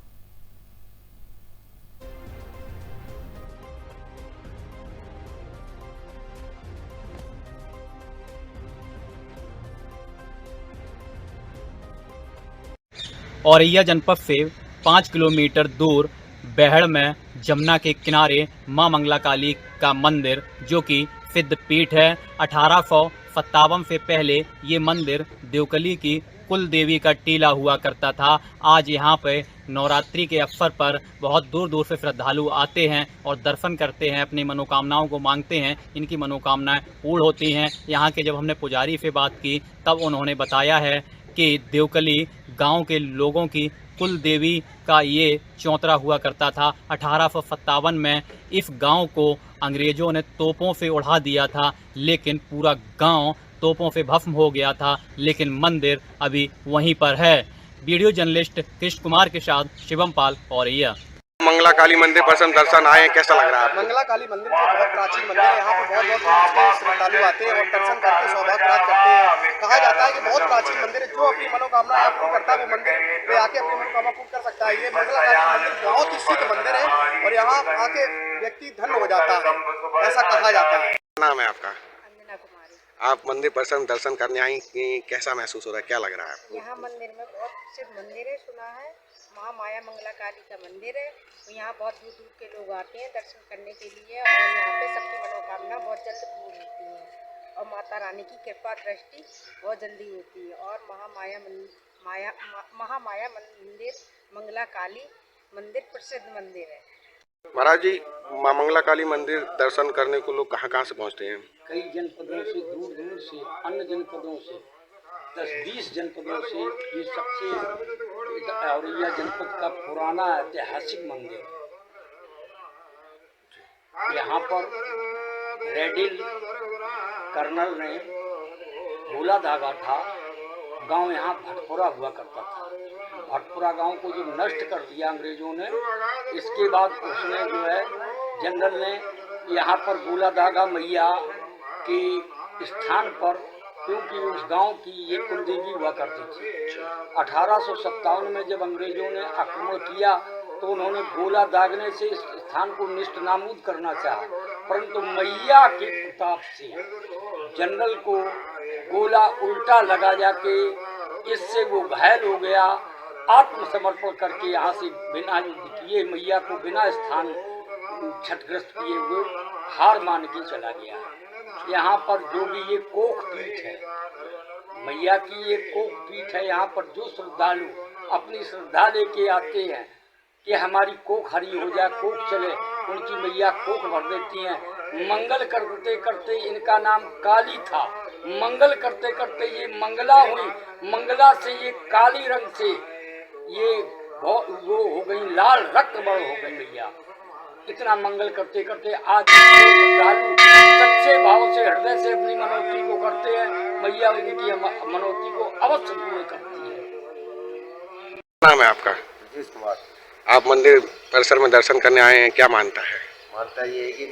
औरैया जनपद से 5 किलोमीटर दूर बेहड़ में जमुना के किनारे मां मंगला काली का मंदिर जो कि सिद्ध पीठ है। 1857 से पहले ये मंदिर देवकली की कुल देवी का टीला हुआ करता था। आज यहाँ पे नवरात्रि के अवसर पर बहुत दूर दूर से श्रद्धालु आते हैं और दर्शन करते हैं, अपनी मनोकामनाओं को मांगते हैं। इनकी मनोकामनाएं पूर्ण होती हैं। यहाँ के जब हमने पुजारी से बात की तब उन्होंने बताया है कि देवकली गांव के लोगों की कुल देवी का ये चौतरा हुआ करता था। 1857 में इस गांव को अंग्रेजों ने तोपों से उड़ा दिया था, लेकिन पूरा गांव तोपों से भस्म हो गया था, लेकिन मंदिर अभी वहीं पर है। वीडियो जर्नलिस्ट कृष्ण कुमार के साथ शिवम पाल औरैया। मंगला काली मंदिर पर दर्शन आए, कैसा लग रहा है? मंगला काली मंदिर जो बहुत प्राचीन मंदिर है, यहाँ पे बहुत दूर से श्रद्धालु आते हैं और दर्शन करके सौभाग्य प्राप्त करते हैं। कहा जाता है कि बहुत प्राचीन मंदिर है, जो अपनी मनोकामना पूर्ण करता है वो मंदिर पे आके अपनी मनोकामना पूर्ण कर सकता है। ये मंगला काली मंदिर बहुत ही सिद्ध मंदिर है और यहाँ आके व्यक्ति धन्य हो जाता है, ऐसा कहा जाता है। नाम है आपका? आप मंदिर पर दर्शन करने आई, कैसा महसूस हो रहा है, क्या लग रहा है? यहाँ मंदिर में बहुत प्रसिद्ध मंदिर है, सुना है महामाया मंगला काली का मंदिर है। यहाँ बहुत दूर दूर के लोग आते हैं दर्शन करने के लिए और यहाँ पे सबकी मनोकामना बहुत जल्द पूर्ण होती है और माता रानी की कृपा दृष्टि बहुत जल्दी होती है। और महामाया मंदिर मंगला काली मंदिर प्रसिद्ध मंदिर है। महाराज जी, माँ मंगला काली मंदिर दर्शन करने को लोग कहाँ से पहुँचते हैं? कई जनपदों से, दूर दूर से, अन्य जनपदों से, 10-20 जनपदों से। ये सबसे औरैया जनपद का पुराना ऐतिहासिक मंदिर। यहाँ पर रेडिल कर्नल ने गोला दागा था। गांव यहाँ भटपुरा हुआ करता था। भटपुरा गांव को जो नष्ट कर दिया अंग्रेजों ने, इसके बाद उसने जो है जनरल ने यहाँ पर गोला दागा मैया के स्थान पर, क्योंकि उस गांव की ये कुलदेवी हुआ करती थी। 1857 में जब अंग्रेजों ने आक्रमण किया तो उन्होंने गोला दागने से इस स्थान को निष्ठ नाबूद करना चाहा, परंतु मैया के प्रताप से जनरल को गोला उल्टा लगा जाके इससे वो घायल हो गया। आत्मसमर्पण करके यहाँ से बिना युद्ध किए, मैया को बिना स्थान क्षतग्रस्त किए हुए हार मान के चला गया। यहाँ पर जो भी ये कोख पीठ है, मैया की ये कोख पीठ है, यहाँ पर जो श्रद्धालु अपनी श्रद्धा लेके आते हैं कि हमारी कोख हरी हो जाए, कोख चले, उनकी मैया कोख भर देती हैं। मंगल करते करते इनका नाम काली था, मंगल करते करते ये मंगला हुई, मंगला से ये काली रंग से ये वो हो गई, लाल रक्त बड़ हो गई मैया। इतना मंगल करते करते आज श्रद्धालु सच्चे भाव से, हृदय से अपनी मनोती को करते हैं, मैया उनकी मनोती को अवश्य पूर्ण करती है। नाम है आपका? ब्रजेश कुमार। आप मंदिर परिसर में दर्शन करने आए हैं, क्या मानता है? मानता ये है कि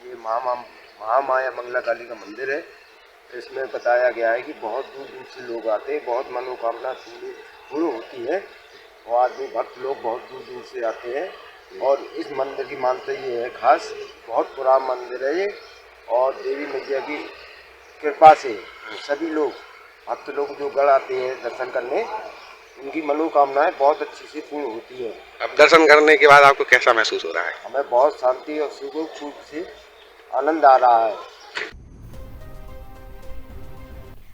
ये महामाया मंगला काली का मंदिर है। इसमें बताया गया है कि बहुत दूर दूर से लोग आते हैं, बहुत मनोकामना पूर्ण होती है और आदमी भक्त लोग बहुत दूर दूर से आते हैं। और इस मंदिर की मान्यता ये है खास, बहुत पुराना मंदिर है ये, और देवी मैया की कृपा से सभी लोग, भक्त लोग जो गढ़ आते हैं दर्शन करने, उनकी मनोकामनाएं बहुत अच्छी से पूर्ण होती है। अब दर्शन करने के बाद आपको कैसा महसूस हो रहा है? हमें बहुत शांति और सुख से आनंद आ रहा है।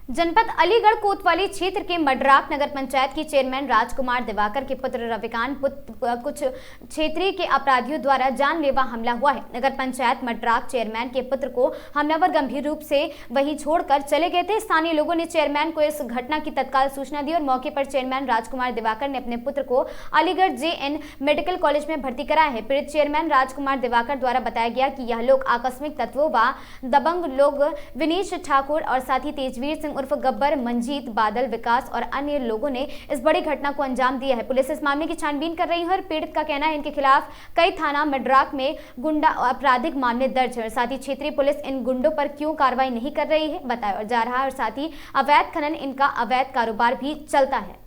जनपद अलीगढ़ कोतवाली क्षेत्र के मडराक नगर पंचायत के चेयरमैन राजकुमार दिवाकर के पुत्र रविकांत कुछ क्षेत्रीय के अपराधियों द्वारा जानलेवा हमला हुआ है। नगर पंचायत मडराक चेयरमैन के पुत्र को हमलावर गंभीर रूप से वहीं छोड़कर चले गए थे। स्थानीय लोगों ने चेयरमैन को इस घटना की तत्काल सूचना दी और मौके पर चेयरमैन राजकुमार दिवाकर ने अपने पुत्र को अलीगढ़ JN मेडिकल कॉलेज में भर्ती कराया है। पीड़ित चेयरमैन राजकुमार दिवाकर द्वारा बताया गया कि यह लोग आकस्मिक तत्वों व दबंग लोग विनीश ठाकुर और साथी तेजवीर सिंह उर्फ गब्बर, मंजीत, बादल, विकास और अन्य लोगों ने इस बड़ी घटना को अंजाम दिया है। पुलिस इस मामले की छानबीन कर रही है और पीड़ित का कहना है इनके खिलाफ कई थाना मडराक में गुंडा आपराधिक मामले दर्ज है और साथ ही क्षेत्रीय पुलिस इन गुंडों पर क्यों कार्रवाई नहीं कर रही है बताया जा रहा है और साथ ही अवैध खनन, इनका अवैध कारोबार भी चलता है।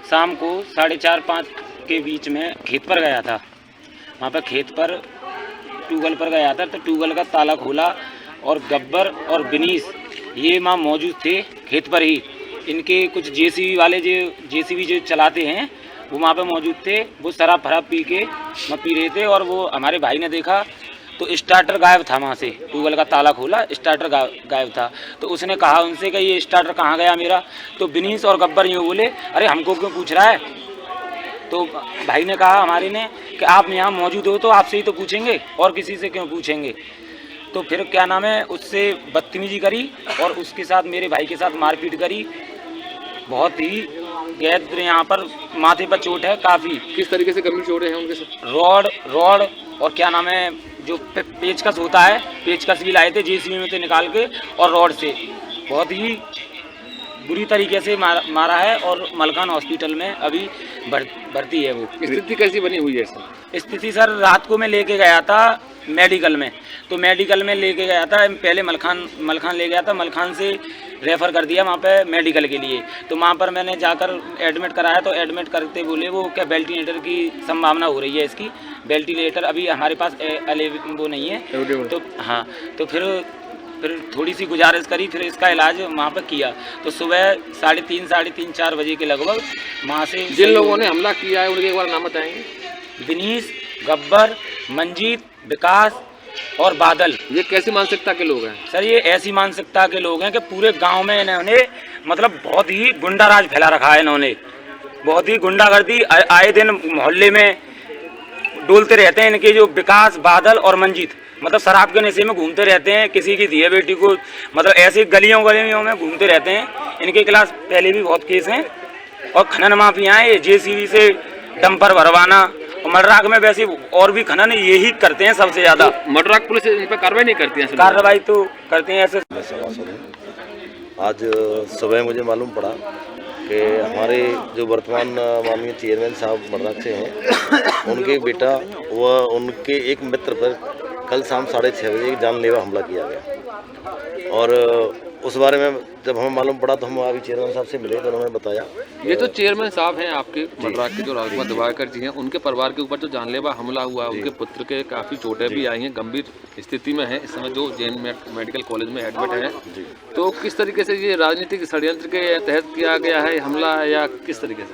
शाम को 4:30-5 के बीच में खेत पर गया था। वहाँ पर खेत पर ट्यूबवेल पर गया था तो ट्यूबवेल का ताला खोला और गब्बर और बिनीश ये वहाँ मौजूद थे खेत पर ही। इनके कुछ जेसीबी वाले जो चलाते हैं वो वहाँ पर मौजूद थे। वो शराब फराब पी रहे थे और वो हमारे भाई ने देखा तो स्टार्टर गायब था। वहाँ से ट्यूबवेल का ताला खोला, स्टार्टर गायब था। तो उसने कहा उनसे कि ये स्टार्टर कहाँ गया मेरा? तो बिनीश और गब्बर यूँ बोले, अरे हमको क्यों पूछ रहा है? तो भाई ने कहा हमारे ने कि आप यहाँ मौजूद हो तो आपसे ही तो पूछेंगे और किसी से क्यों पूछेंगे। तो फिर क्या नाम है, उससे बदतमीजी करी और उसके साथ मेरे भाई के साथ मारपीट करी। बहुत ही गए फिर यहाँ पर माथे पर चोट है काफ़ी। किस तरीके से गंभीर चोटें हैं उनके साथ? रॉड और क्या नाम है जो पेचकस होता है, पेचकस भी लाए थे जेसीबी में से निकाल के, और रॉड से बहुत ही बुरी तरीके से मारा है और मलकान हॉस्पिटल में अभी भर्ती है वो। स्थिति कैसी बनी हुई है सर? स्थिति सर रात को मैं लेके गया था मेडिकल में, तो मेडिकल में लेके गया था, पहले मलखान ले गया था, मलखान से रेफ़र कर दिया वहाँ पे मेडिकल के लिए। तो वहाँ पर मैंने जाकर एडमिट कराया, तो एडमिट करते बोले वो क्या वेंटिलेटर की संभावना हो रही है इसकी, वेंटिलेटर अभी हमारे पास वो नहीं है। तो हाँ, तो फिर थोड़ी सी गुजारिश करी, फिर इसका इलाज वहाँ पर किया। तो सुबह 3:30 4 बजे के लगभग वहाँ से जिन लोगों ने हमला किया है उनके एक बार नाम बताएंगे? दिनेश, गब्बर, मंजीत, विकास और बादल। ये कैसी मानसिकता के लोग हैं सर? ये ऐसी मानसिकता के लोग हैं कि पूरे गांव में इन्होंने मतलब बहुत ही गुंडाराज फैला रखा है। इन्होंने बहुत ही गुंडागर्दी आए दिन मोहल्ले में डोलते रहते हैं। इनके जो विकास, बादल और मंजीत मतलब शराब के नशे में घूमते रहते हैं, किसी की दिए बेटी को मतलब ऐसी गलियों में घूमते रहते हैं। इनके खिलाफ पहले भी बहुत केस हैं। और खनन माफिया हैं, ये जेसीबी से डंपर भरवाना, और मडराक में वैसे और भी खनन यही करते हैं सबसे ज़्यादा। तो मडराक पुलिस इन पर कार्रवाई नहीं करती है? कार्रवाई तो करते हैं ऐसे। आज सुबह मुझे मालूम पड़ा कि हमारे जो वर्तमान माननीय चेयरमैन साहब मडराक से हैं, उनके बेटा व उनके एक मित्र पर कल शाम 6:30 बजे जानलेवा हमला किया गया। और उस बारे में जब हमें मालूम पड़ा तो हम अभी चेयरमैन साहब से मिले तो उन्होंने बताया। ये तो चेयरमैन साहब हैं आपके मडराक के, जो राजकुमार दिवाकर जी हैं, उनके परिवार के ऊपर जो जानलेवा हमला हुआ, उनके पुत्र के काफ़ी चोटें भी आई हैं, गंभीर स्थिति में है इस समय, जो जैन मेडिकल कॉलेज में एडमिट है। तो किस तरीके से ये राजनीतिक षड्यंत्र के तहत किया गया है हमला, या किस तरीके से?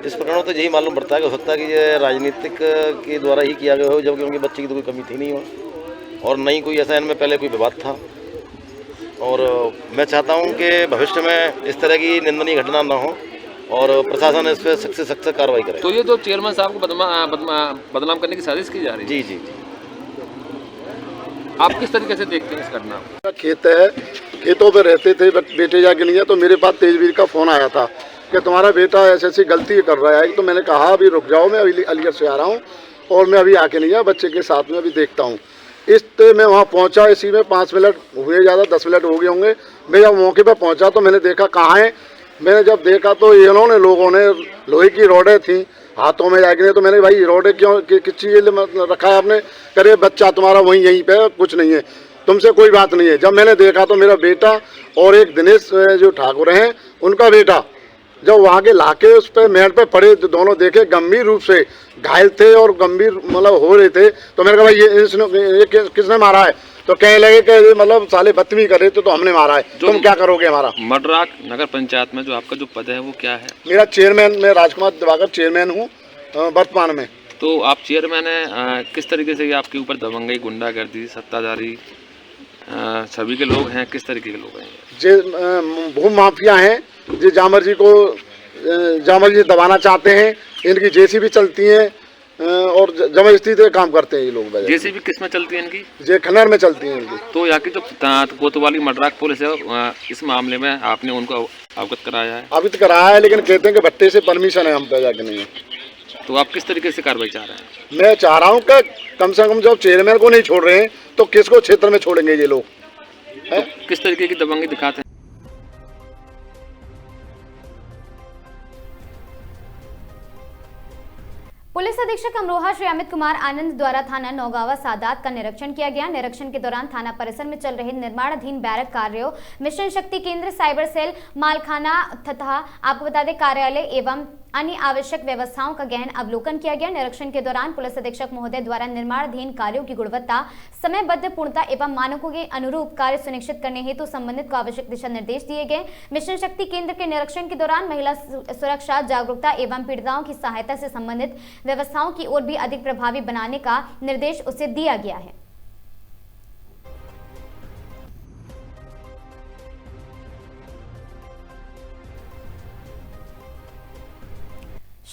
इस प्रकार तो यही मालूम पड़ता है कि हो सकता है कि ये राजनीतिक के द्वारा ही किया गया हो, जबकि उनके बच्चे की तो कोई कमी थी नहीं वहाँ, और नहीं कोई ऐसा इनमें पहले कोई विवाद था। और मैं चाहता हूं कि भविष्य में इस तरह की निंदनीय घटना ना हो और प्रशासन इस पर सख्त से सख्त कार्रवाई करे। तो ये जो चेयरमैन साहब को बदनाम करने की साजिश की जा रही है? जी जी। आप किस तरीके से देखते हैं इस घटना को? खेत है, खेतों पे रहते थे, बेटे जाके नहीं है, तो मेरे पास तेजवीर का फ़ोन आया था कि तुम्हारा बेटा ऐसी गलती कर रहा है। तो मैंने कहा अभी रुक जाओ, मैं अभी अलीगढ़ से आ रहा हूँ और मैं अभी आके नहीं आया, बच्चे के साथ में अभी देखता हूँ। इस मैं वहाँ पहुँचा, इसी में 5 मिनट हुए, ज़्यादा 10 मिनट हो गए होंगे। मैं जब मौके पर पहुँचा तो मैंने देखा कहाँ है। मैंने जब देखा तो इन्होंने लोगों ने लोहे की रोडें थी हाथों में जाके, तो मैंने भाई रोडें क्यों किस चीज़ रखा है आपने? करे बच्चा तुम्हारा वहीं यहीं पे, कुछ नहीं है, तुमसे कोई बात नहीं है। जब मैंने देखा तो मेरा बेटा और एक दिनेश जो ठाकुर हैं उनका बेटा जब वहाँ के लाके उस पर मेड़ पे पड़े तो दोनों देखे गंभीर रूप से घायल थे और गंभीर मतलब हो रहे थे। तो मैंने कहा भाई ये किसने मारा है? तो कहने लगे कि मतलब साले बदतमीजी कर रहे थे तो हमने मारा है। तुम क्या करोगे? हमारा मडराक नगर पंचायत में जो आपका जो पद है वो क्या है? मेरा चेयरमैन, मैं राजकुमार दिवाकर चेयरमैन हूँ वर्तमान में। तो आप चेयरमैन हैं, किस तरीके से आपके ऊपर दबंगई, गुंडागर्दी, सत्ताधारी सभी के लोग हैं, किस तरीके के लोग हैं? जो भूमि माफिया हैं, जो जामर जी दबाना चाहते हैं, इनकी जेसीबी चलती हैं और जबरदस्ती से काम करते हैं ये लोग। जेसीबी किस में चलती है इनकी? जे खनन में चलती है इनकी। तो यहाँ की जो कोतवाली मडराक पुलिस है, इस मामले में आपने उनको अवगत कराया है? अभी तो कराया है, लेकिन कहते हैं कि भट्टे से परमिशन है, हम पे जाके नहीं है। तो आप किस तरीके से कार्रवाई चाह रहे हैं? मैं चाह रहा हूँ कि कम से कम जब चेयरमैन को नहीं छोड़ रहे हैं तो किसको क्षेत्र में छोड़ेंगे ये लोग? तो किस तरीके की दबंगी दिखाते हैं? पुलिस अधीक्षक अमरोहा श्री अमित कुमार आनंद द्वारा थाना नौगावा सादात का निरीक्षण किया गया। निरीक्षण के दौरान थाना परिसर में चल रहे निर्माणाधीन बैरक कार्यों, मिशन शक्ति केंद्र, साइबर सेल, मालखाना तथा आपको बता दें कार्यालय एवं अन्य आवश्यक व्यवस्थाओं का गहन अवलोकन किया गया। निरीक्षण के दौरान पुलिस अधीक्षक महोदय द्वारा निर्माणाधीन कार्यों की गुणवत्ता, समयबद्ध, पूर्णता एवं मानकों के अनुरूप कार्य सुनिश्चित करने हेतु संबंधित को आवश्यक दिशा निर्देश दिए गए। मिशन शक्ति केंद्र के निरीक्षण के दौरान महिला सुरक्षा, जागरूकता एवं पीड़िताओं की सहायता से संबंधित व्यवस्थाओं की ओर भी अधिक प्रभावी बनाने का निर्देश उसे दिया गया है।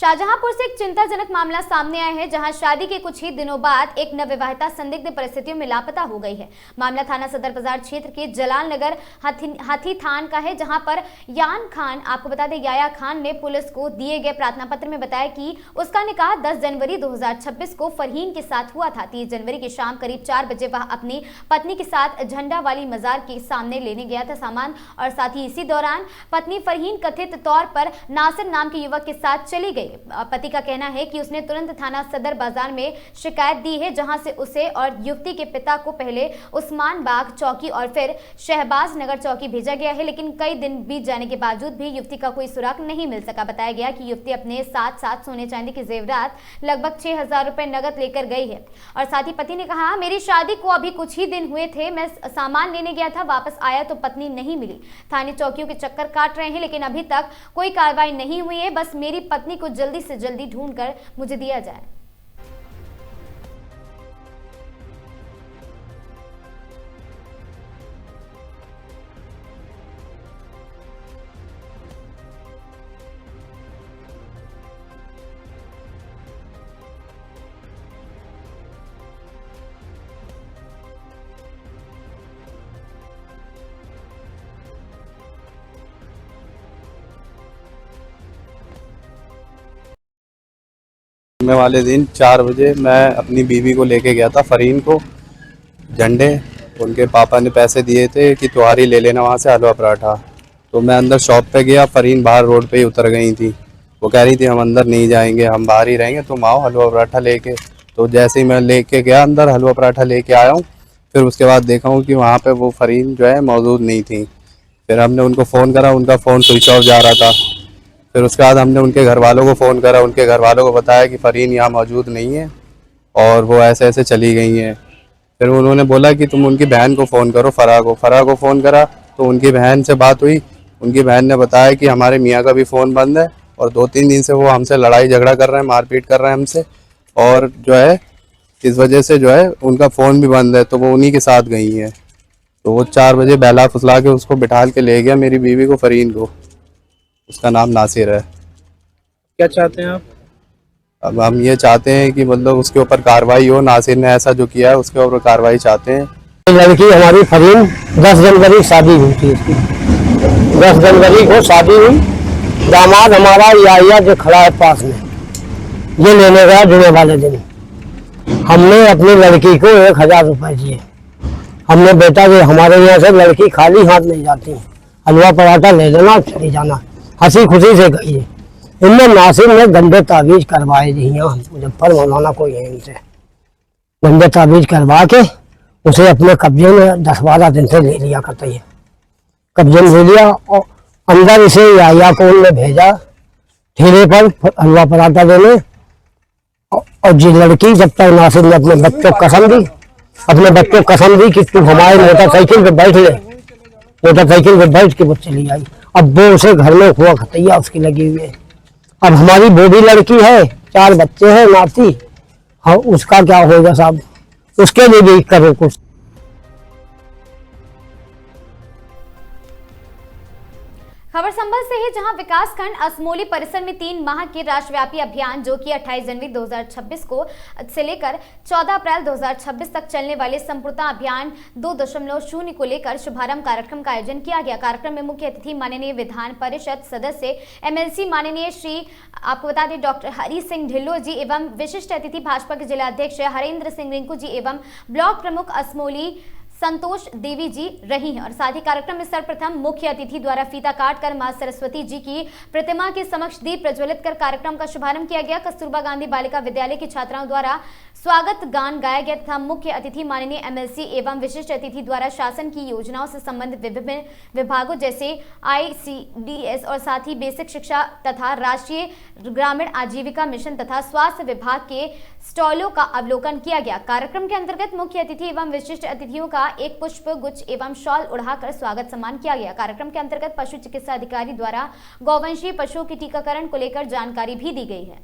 शाहजहांपुर से एक चिंताजनक मामला सामने आया है, जहां शादी के कुछ ही दिनों बाद एक नवविवाहिता संदिग्ध परिस्थितियों में लापता हो गई है। मामला थाना सदर बाजार क्षेत्र के जलाल नगर हाथी थान का है, जहां पर यान खान, आपको बता दें याया खान ने पुलिस को दिए गए प्रार्थना पत्र में बताया कि उसका निकाह 10 जनवरी 2026 को फरहीन के साथ हुआ था। 30 जनवरी की शाम करीब 4 बजे वह अपनी पत्नी के साथ झंडा वाली मजार के सामने लेने गया था सामान, और साथ ही इसी दौरान पत्नी फरहीन कथित तौर पर नासिर नाम के युवक के साथ चली गई। पति का कहना है कि उसने तुरंत थाना सदर बाजार में शिकायत दी है, जहां से उसे और युवती के पिता को पहले उस्मान बाग चौकी और फिर शहबाज नगर चौकी भेजा गया है, लेकिन कई दिन बीत जाने के बावजूद भी युवती का कोई सुराग नहीं मिल सका। बताया गया कि युवती अपने साथ सोने चांदी के जेवरात लगभग 6,000 रुपए नगद लेकर गई है। और साथ ही पति ने कहा, मेरी शादी को अभी कुछ ही दिन हुए थे, मैं सामान लेने गया था, वापस आया तो पत्नी नहीं मिली। थाने चौकियों के चक्कर काट रहे हैं, लेकिन अभी तक कोई कार्रवाई नहीं हुई है। बस मेरी पत्नी को जल्दी से जल्दी ढूंढकर मुझे दिया जाए। जुम्मे वाले दिन 4 बजे मैं अपनी बीवी को लेके गया था फरहीन को झंडे। उनके पापा ने पैसे दिए थे कि तुम्हारी ले लेना वहाँ से हलवा पराठा। तो मैं अंदर शॉप पे गया, फरहीन बाहर रोड पे ही उतर गई थी। वो कह रही थी हम अंदर नहीं जाएंगे, हम बाहर ही रहेंगे, तुम आओ हलवा पराठा लेके। तो जैसे ही मैं लेके गया अंदर, हलवा पराठा लेके आया हूँ, फिर उसके बाद देखा हूँ कि वहाँ पे वो फरहीन जो है मौजूद नहीं थी। फिर हमने उनको फ़ोन करा, उनका फ़ोन स्विच ऑफ जा रहा था। फिर उसके बाद हमने उनके घर वालों को फ़ोन करा, उनके घर वालों को बताया कि फरहीन यहाँ मौजूद नहीं है और वो ऐसे ऐसे चली गई हैं। फिर उन्होंने बोला कि तुम उनकी बहन को फ़ोन करो, फ़राह को फ़ोन करा तो उनकी बहन से बात हुई। उनकी बहन ने बताया कि हमारे मियाँ का भी फ़ोन बंद है और 2-3 दिन से वो हमसे लड़ाई झगड़ा कर रहे हैं, मारपीट कर रहे हैं हमसे, और जो है इस वजह से जो है उनका फ़ोन भी बंद है। तो वो उन्हीं के साथ गई हैं। तो वो 4 बजे बहला फुसला के उसको बिठाल के ले गया, मेरी बीवी को, फरहीन को। उसका नाम नासिर है। क्या चाहते हैं आप? अब हम ये चाहते हैं कि मतलब उसके ऊपर कार्रवाई हो। नासिर ने ऐसा जो किया है उसके ऊपर कार्रवाई चाहते हैं। लड़की हमारी फरहीन 10 जनवरी शादी हुई थी इसकी। 10 जनवरी को शादी हुई। दामाद हमारा याया जो खड़ा है पास में, ये लेने गया जुमे वाले दिन। हमने अपनी लड़की को 1,000 रुपए दिए। हमने बेटा कि हमारे यहाँ से लड़की खाली हाथ नहीं जाती, हलवा पराठा ले लेना और चली जाना। हंसी खुशी से गई है। इनमें नासिर ने गंदे ताबीज करवाए दी, यहाँ मुजफ्फर मौलाना कोई है, इनसे गंदे ताबीज करवा के उसे अपने कब्जे में 10-12 दिन से ले लिया करते हैं। कब्जे में ले लिया और अंदर इसे याया को उनने भेजा ठेले पर हलवा पराठा देने। और जी लड़की जब तक नासिर ने अपने बच्चों को कसम दी कि तू हमारे मोटरसाइकिल पे बैठ ले, मोटरसाइकिल पे बैठ के वो चली आई। अब वो उसे घर में हुआ खतैया उसकी लगी हुई है। अब हमारी वो भी लड़की है, 4 बच्चे हैं नाती, हाँ उसका क्या होगा साहब, उसके लिए भी करो कुछ। खबर संभल से है, जहां विकासखंड असमोली परिसर में 3 माह के राष्ट्रव्यापी अभियान जो कि 28 जनवरी 2026 को से लेकर 14 अप्रैल 2026 तक चलने वाले संपूर्णता अभियान 2.0 को लेकर शुभारंभ कार्यक्रम का आयोजन किया गया। कार्यक्रम में मुख्य अतिथि माननीय विधान परिषद सदस्य MLC माननीय श्री, आपको बता दें, डॉक्टर हरि सिंह ढिल्लो जी एवं विशिष्ट अतिथि भाजपा के जिला अध्यक्ष हरेंद्र सिंह रिंकू जी एवं ब्लॉक प्रमुख असमोली संतोष देवी जी रही हैं। और साथ ही कार्यक्रम में सर्वप्रथम मुख्य अतिथि द्वारा फीता काटकर मां सरस्वती जी की प्रतिमा के समक्ष दीप प्रज्वलित कर कार्यक्रम का शुभारंभ किया गया। कस्तूरबा गांधी बालिका विद्यालय की छात्राओं द्वारा स्वागत गान गाया गया तथा मुख्य अतिथि माननीय MLC एवं विशिष्ट अतिथि द्वारा शासन की योजनाओं से संबंधित विभिन्न विभागों जैसे ICDS और साथ ही बेसिक शिक्षा तथा राष्ट्रीय ग्रामीण आजीविका मिशन तथा स्वास्थ्य विभाग के स्टॉलों का अवलोकन किया गया। कार्यक्रम के अंतर्गत मुख्य अतिथि एवं विशिष्ट अतिथियों का एक पुष्प गुच्छ एवं शॉल उड़ाकर स्वागत सम्मान किया गया। कार्यक्रम के अंतर्गत पशु चिकित्सा अधिकारी द्वारा गौवंशीय पशुओं के टीकाकरण को लेकर जानकारी भी दी गई है।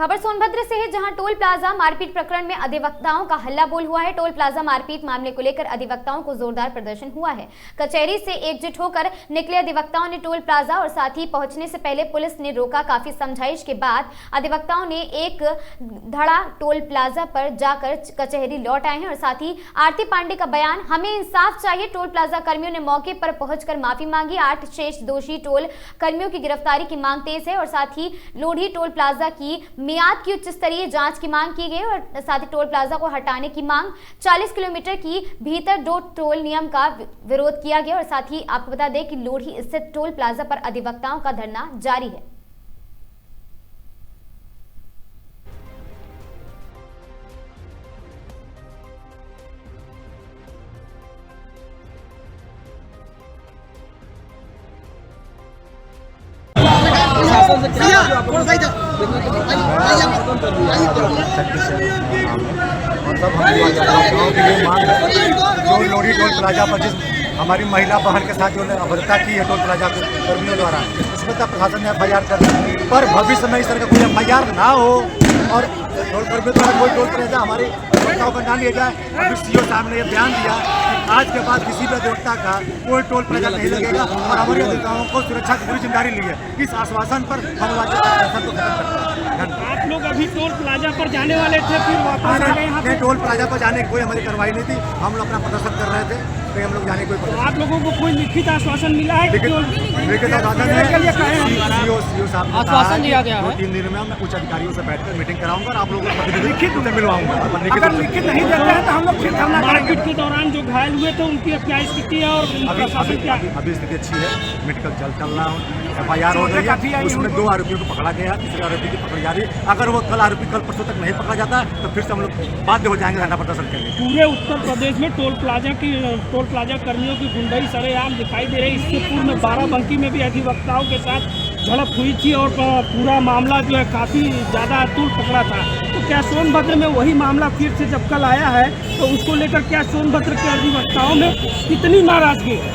खबर सोनभद्र से है, जहां टोल प्लाजा मारपीट प्रकरण में अधिवक्ताओं का हल्ला बोल हुआ है। टोल प्लाजा मारपीट मामले को लेकर अधिवक्ताओं को जोरदार प्रदर्शन हुआ है। कचहरी से एकजुट होकर निकले अधिवक्ताओं ने टोल प्लाजा और साथ ही पहुंचने से पहले पुलिस ने रोका। काफी समझाइश के बाद अधिवक्ताओं ने एक धड़ा टोल प्लाजा पर जाकर कचहरी लौट आए हैं। और साथ ही आरती पांडे का बयान, हमें इंसाफ चाहिए। टोल प्लाजा कर्मियों ने मौके पर पहुंचकर माफी मांगी। 8 शेष दोषी टोल कर्मियों की गिरफ्तारी की मांग तेज है। और साथ ही लोधी टोल प्लाजा की मियाद की उच्च स्तरीय जांच की मांग की गई और साथ ही टोल प्लाजा को हटाने की मांग। 40 किलोमीटर की भीतर दो टोल नियम का विरोध किया गया। और साथ ही आपको बता दें कि लोधी स्थित टोल प्लाजा पर अधिवक्ताओं का धरना जारी है। और सब हमारी अधिवक्ताओं के लिए मांग है, जो लोधी टोल प्लाजा पर जिस हमारी महिला बहन के साथ जो अभद्रता की है टोल प्लाजा के कर्मियों द्वारा, इसमें तक प्रशासन ने FIR कर दी। पर भविष्य में इस तरह का कोई FIR ना हो और टोल कर्मियों द्वारा कोई टोल प्लाजा हमारी अधिवक्ताओं का ना लिया जाए। अभी CO साहब ने यह बयान दिया कि आज के बाद किसी भी अधिवक्ता का कोई टोल प्लाजा नहीं लगेगा और हमारी अधिवक्ताओं को सुरक्षा की पूरी जिम्मेदारी ली है। इस आश्वासन पर हम प्रशासन को खत्म करते हैं। आप लोग अभी टोल प्लाजा पर जाने वाले थे, फिर वापस आ गए यहाँ पे? टोल प्लाजा पर जाने की कोई हमारी कार्रवाई नहीं थी, हम लोग अपना प्रदर्शन कर रहे थे, तो हम लोग जाने कोई तो आप लोगों को कोई लिखित आश्वासन मिला है? लिखित आश्वासन आश्वासन दिया गया है। 2-3 दिन में मैं कुछ अधिकारियों से बैठकर मीटिंग कराऊंगा और आप लोगों को लिखित से मिलवाऊंगा। अगर लिखित नहीं देते हैं तो हम लोग फिर धरना करेंगे। मारपीट के दौरान जो घायल हुए थे उनकी क्या स्थिति है और अभी स्थिति अच्छी है, मेडिकल चल रहा है, FIR हो गई है, उसमें 2 आरोपियों को पकड़ा गया, तीसरे आरोपी की पकड़ जा रही है। अगर वो कल परसों तक नहीं पकड़ा जाता तो फिर से हम लोग बाध्य हो जाएंगे धरना प्रदर्शन के लिए। पूरे उत्तर प्रदेश में टोल प्लाजा कर्मियों की गुंडाई सरेआम दिखाई दे रही। इससे पूर्व में बाराबंकी में भी अधिवक्ताओं के साथ झड़प हुई थी और पूरा मामला जो है काफ़ी ज़्यादा तूल पकड़ा था। तो क्या सोनभद्र में वही मामला फिर से जब कल आया है तो उसको लेकर क्या सोनभद्र के अधिवक्ताओं में कितनी नाराजगी है?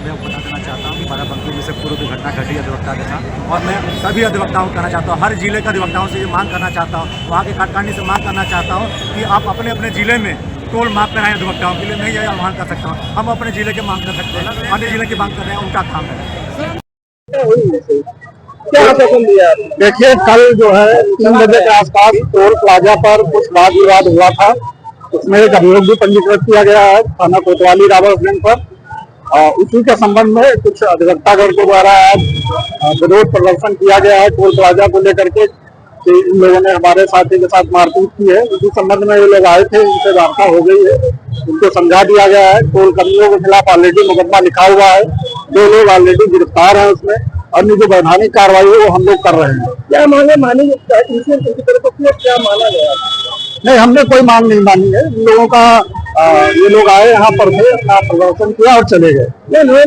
मैं बता देना चाहता हूँ कि बाराबंकी में से पूर्व की घटना घटी अधिवक्ता के साथ, और मैं सभी अधिवक्ताओं को कहना चाहता हूँ, हर जिले के अधिवक्ताओं से ये मांग करना चाहता हूँ, वहाँ के कार्यकारिणी से मांग करना चाहता हूँ कि आप अपने अपने जिले में टोल माफ कराएं अधिवक्ताओं के लिए। मैं यह आह्वान कर सकता हूँ, हम अपने जिले की मांग कर सकते हैं, अन्य जिले की मांग कर रहे हैं, उनका काम है। देखिए, कल जो है 3 बजे के आसपास टोल प्लाजा पर कुछ वाद विवाद हुआ था, उसमें एक अभियोग भी पंजीकृत किया गया है थाना कोतवाली रावतगंज पर। उसी के संबंध में कुछ अधिवक्तागण के द्वारा आज विरोध प्रदर्शन किया गया है टोल प्लाजा को लेकर के कि इन लोगों ने हमारे साथी के साथ मारपीट की है। उसी संबंध में ये लोग आए थे, उनसे वार्ता हो गई है, उनको समझा दिया गया है। टोल कर्मियों के खिलाफ ऑलरेडी मुकदमा लिखा हुआ है, 2 लोग ऑलरेडी गिरफ्तार हैं उसमें। अन्य जो वैधानिक कार्रवाई है वो हम लोग कर रहे हैं। क्या मांगे मानी क्या माना गया? नहीं, हमने कोई मांग नहीं मानी है। इन लोगों का ये लोग आए यहाँ पर थे, अपना प्रदर्शन किया और चले गए। हम लोगों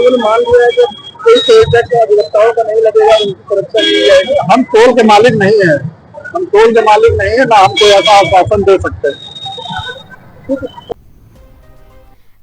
ने मान लिया है कि कोई अधिवक्ताओं का नहीं लगेगा, उनकी सुरक्षा की जाएगी। हम टोल के मालिक नहीं है, ना हम कोई ऐसा आश्वासन दे सकते हैं।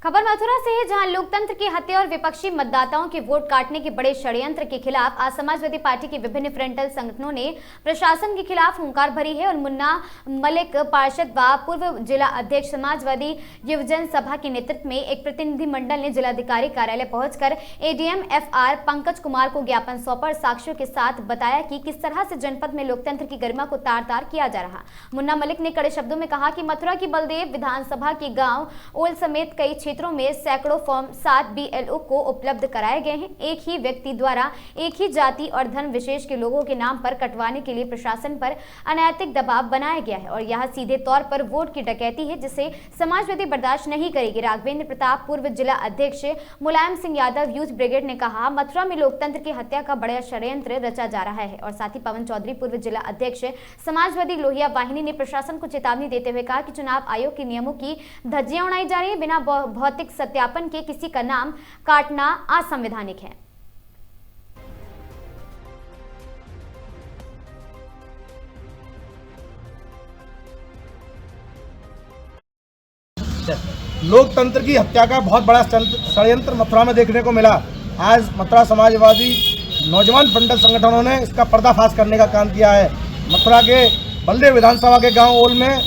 खबर मथुरा से है, जहां लोकतंत्र की हत्या और विपक्षी मतदाताओं के वोट काटने के बड़े षड्यंत्र के खिलाफ आज समाजवादी पार्टी के विभिन्न फ्रंटल संगठनों ने प्रशासन के खिलाफ हुंकार भरी है। और मुन्ना मलिक पार्षद व पूर्व जिला अध्यक्ष समाजवादी युवजन सभा के नेतृत्व में एक प्रतिनिधिमंडल ने जिलाधिकारी कार्यालय पहुंचकर ADM FR पंकज कुमार को ज्ञापन सौंपा और साक्ष्यों के साथ बताया कि किस तरह से जनपद में लोकतंत्र की गरिमा को तार-तार किया जा रहा। मुन्ना मलिक ने कड़े शब्दों में कहा कि मथुरा की बलदेव विधानसभा के गाँव ओल समेत कई क्षेत्रों में सैकड़ों फॉर्म 7 BLO को उपलब्ध कराए गए हैं। एक ही व्यक्ति द्वारा एक ही जाति और धर्म विशेष के लोगों के नाम पर कटवाने के लिए प्रशासन पर अनैतिक दबाव बनाया गया है और यह सीधे तौर पर वोट की डकैती है, जिसे समाजवादी बर्दाश्त नहीं करेगी। राघवेंद्र प्रताप पूर्व जिला अध्यक्ष मुलायम सिंह यादव यूथ ब्रिगेड ने कहा, मथुरा में लोकतंत्र की हत्या का बड़ा षड्यंत्र रचा जा रहा है। और साथ ही पवन चौधरी पूर्व जिला अध्यक्ष समाजवादी लोहिया वाहिनी ने प्रशासन को चेतावनी देते हुए कहा कि चुनाव आयोग के नियमों की धज्जियां उड़ाई जा रही है, बिना भौतिक सत्यापन के किसी का नाम काटना असंवैधानिक है। लोकतंत्र की हत्या का बहुत बड़ा षड्यंत्र मथुरा में देखने को मिला। आज मथुरा समाजवादी नौजवान फ्रंटल संगठनों ने इसका पर्दाफाश करने का काम किया है। मथुरा के बल्दे विधानसभा के गांव ओल में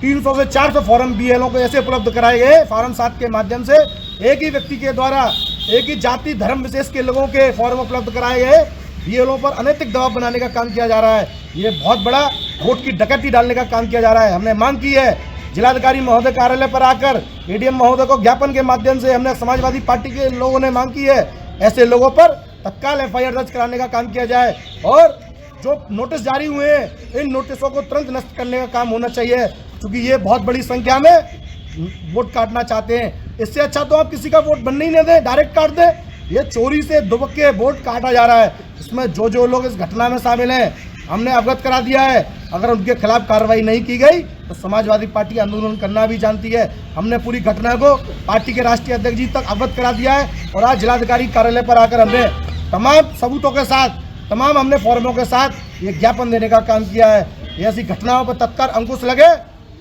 300 से 400 फॉर्म बीएलओ को ऐसे उपलब्ध कराए गए फॉर्म 7 के माध्यम से एक ही व्यक्ति के द्वारा एक ही जाति धर्म विशेष के लोगों के फॉर्म उपलब्ध कराए गए। बीएलओ पर अनैतिक दबाव बनाने का काम किया जा रहा है। ये बहुत बड़ा वोट की डकैती डालने का काम किया जा रहा है। हमने मांग की है जिलाधिकारी महोदय कार्यालय पर आकर एडीएम महोदय को ज्ञापन के माध्यम से हमने समाजवादी पार्टी के लोगों ने मांग की है ऐसे लोगों पर तत्काल एफआईआर दर्ज कराने का काम किया जाए और जो नोटिस जारी हुए हैं इन नोटिसों को तुरंत नष्ट करने का काम होना चाहिए, क्योंकि ये बहुत बड़ी संख्या में वोट काटना चाहते हैं। इससे अच्छा तो आप किसी का वोट बनने ही नहीं दें, डायरेक्ट काट दें। ये चोरी से दुबक के वोट काटा जा रहा है। इसमें जो लोग इस घटना में शामिल हैं हमने अवगत करा दिया है। अगर उनके खिलाफ कार्रवाई नहीं की गई तो समाजवादी पार्टी आंदोलन करना भी जानती है। हमने पूरी घटना को पार्टी के राष्ट्रीय अध्यक्ष जी तक अवगत करा दिया है और आज जिलाधिकारी कार्यालय पर आकर हमने तमाम सबूतों के साथ तमाम हमने फॉर्मों के साथ ये ज्ञापन देने का काम किया है। ऐसी घटनाओं पर तत्काल अंकुश लगे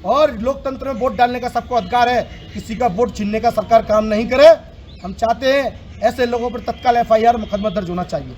और लोकतंत्र में वोट डालने का सबको अधिकार है। किसी का वोट छीनने का सरकार काम नहीं करे। हम चाहते हैं ऐसे लोगों पर तत्काल एफआईआर मुकदमा दर्ज होना चाहिए।